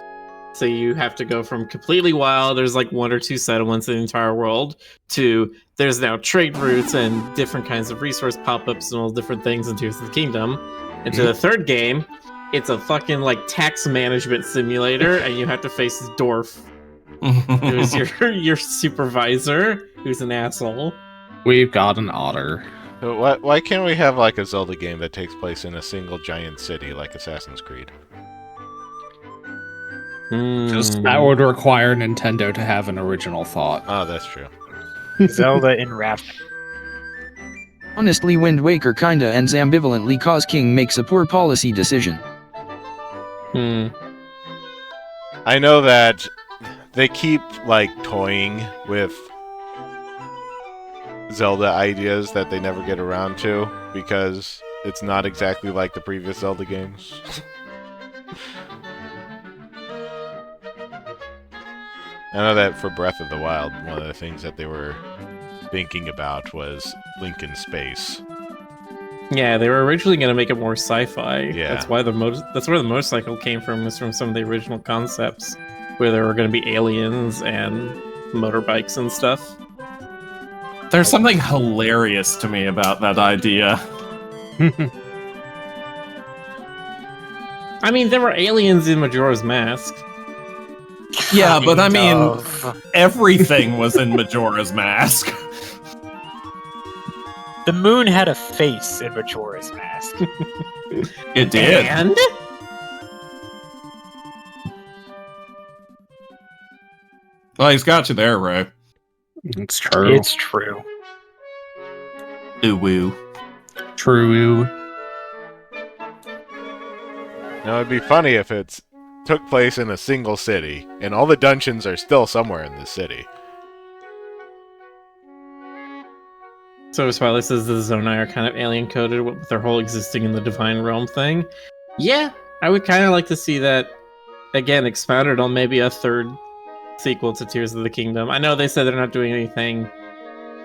So you have to go from completely wild, there's like 1 or 2 settlements in the entire world, to there's now trade routes and different kinds of resource pop-ups and all different things in Tears of the Kingdom. And to the third game, it's a fucking like tax management simulator, and you have to face Dorf, who's your supervisor, who's an asshole. We've got an otter. So why can't we have like a Zelda game that takes place in a single giant city like Assassin's Creed? Just that would require Nintendo to have an original thought. Oh, that's true. Zelda in rap. Honestly, Wind Waker kinda ends ambivalently cause King makes a poor policy decision. I know that they keep like toying with Zelda ideas that they never get around to because it's not exactly like the previous Zelda games. I know that for Breath of the Wild, one of the things that they were thinking about was Link in space. Yeah, they were originally going to make it more sci-fi. Yeah. That's why that's where the motorcycle came from, was from some of the original concepts, where there were going to be aliens and motorbikes and stuff. There's something hilarious to me about that idea. I mean, there were aliens in Majora's Mask. Yeah, but I mean, Of- everything was in Majora's Mask. The moon had a face in Majora's Mask. It did. And Well, he's got you there, Ray. It's true. It's true. Ooh woo. True. Now, it'd be funny if it took place in a single city, and all the dungeons are still somewhere in this city. so Spotlight says the Zonai are kind of alien coded with their whole existing in the divine realm thing. Yeah, I would kind of like to see that again expounded on maybe a third sequel to Tears of the Kingdom. I know they said they're not doing anything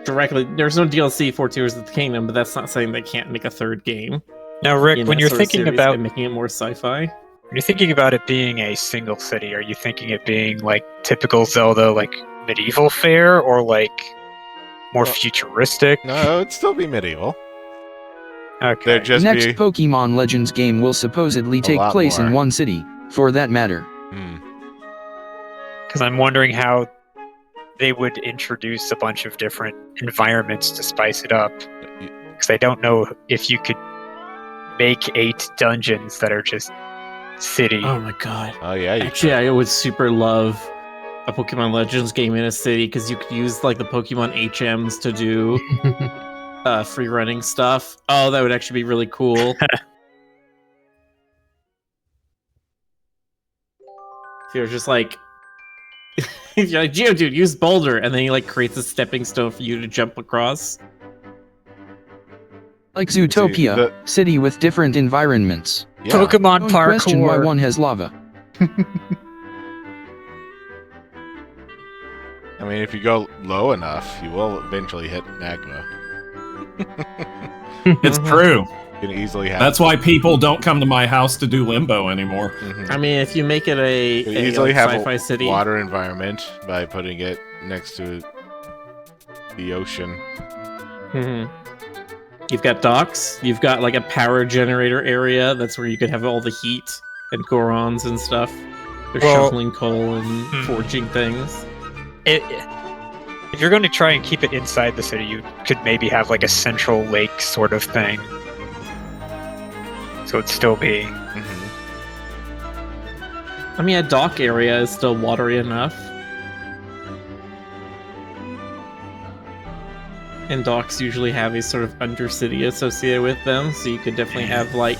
directly. There's no DLC for Tears of the Kingdom, but that's not saying they can't make a third game. Now, Rick, in when that you're sort of thinking series about by making it more sci-fi. When you're thinking about it being a single city, are you thinking it being like typical Zelda, like medieval fare, or like more futuristic? No, it'd still be medieval. Okay. There'd The just next be Pokemon Legends game will supposedly take lot place in more. one city, for that matter. Because I'm wondering how they would introduce a bunch of different environments to spice it up. Because I don't know if you could make 8 dungeons that are just city. Oh my god. Oh yeah, you Actually, I would super love a Pokemon Legends game in a city because you could use like the Pokemon HMs to do free running stuff. Oh, that would actually be really cool. If you're just like, if you're like, Geodude, use Boulder, and then he like creates a stepping stone for you to jump across. Like Zootopia, city with different environments. yeah. Pokemon Don't question why parkour. one has lava. I mean, if you go low enough, you will eventually hit magma. It's true. You can easily have. That's why people don't come to my house to do limbo anymore. Mhm. I mean, if you make it You can easily like, have sci-fi a city, water environment by putting it next to the ocean. Mhm. You've got docks. You've got like a power generator area. That's where you could have all the heat and Gorons and stuff. They're Well- shoveling coal and forging things. If you're going to try and keep it inside the city, you could maybe have like a central lake sort of thing. So it'd still be. Mhm. I mean, a dock area is still watery enough. And docks usually have a sort of undercity associated with them, so you could definitely have like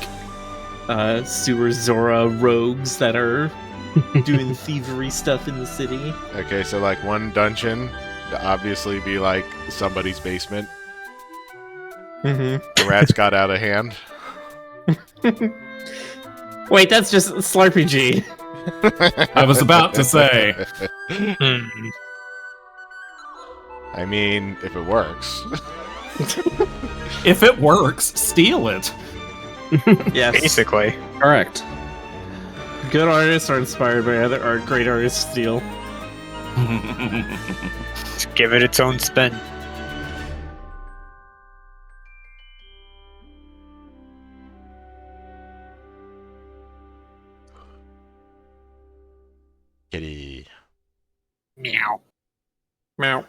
sewer Zora rogues that are doing thievery stuff in the city. Okay, so like one dungeon to obviously be like somebody's basement. Mm-hmm. The rats got out of hand. Wait, that's just Slurpee G. I was about to say. I mean, if it works. If it works, steal it. Yes. Basically. Correct. Good artists are inspired by other art. Great artists steal. Just give it its own spin. Kitty. Meow. Meow.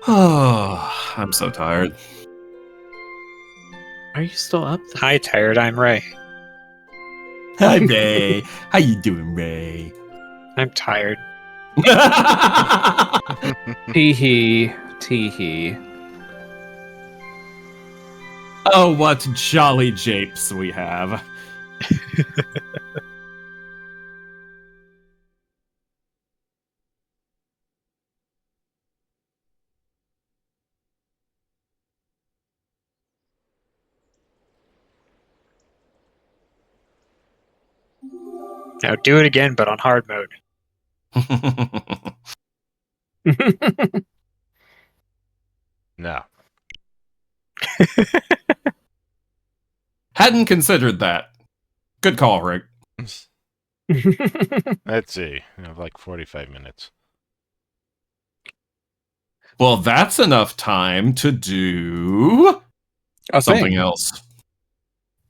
Oh, I'm so tired. Are you still up? Hi, tired. I'm Ray. Hi, Ray. How you doing, Ray? I'm tired. Tee-hee. Tee-hee. Oh, what jolly japes we have. Now do it again, but on hard mode. No. Hadn't considered that. Good call, Rick. Let's see. You have like 45 minutes. Well, that's enough time to do A something thing. else.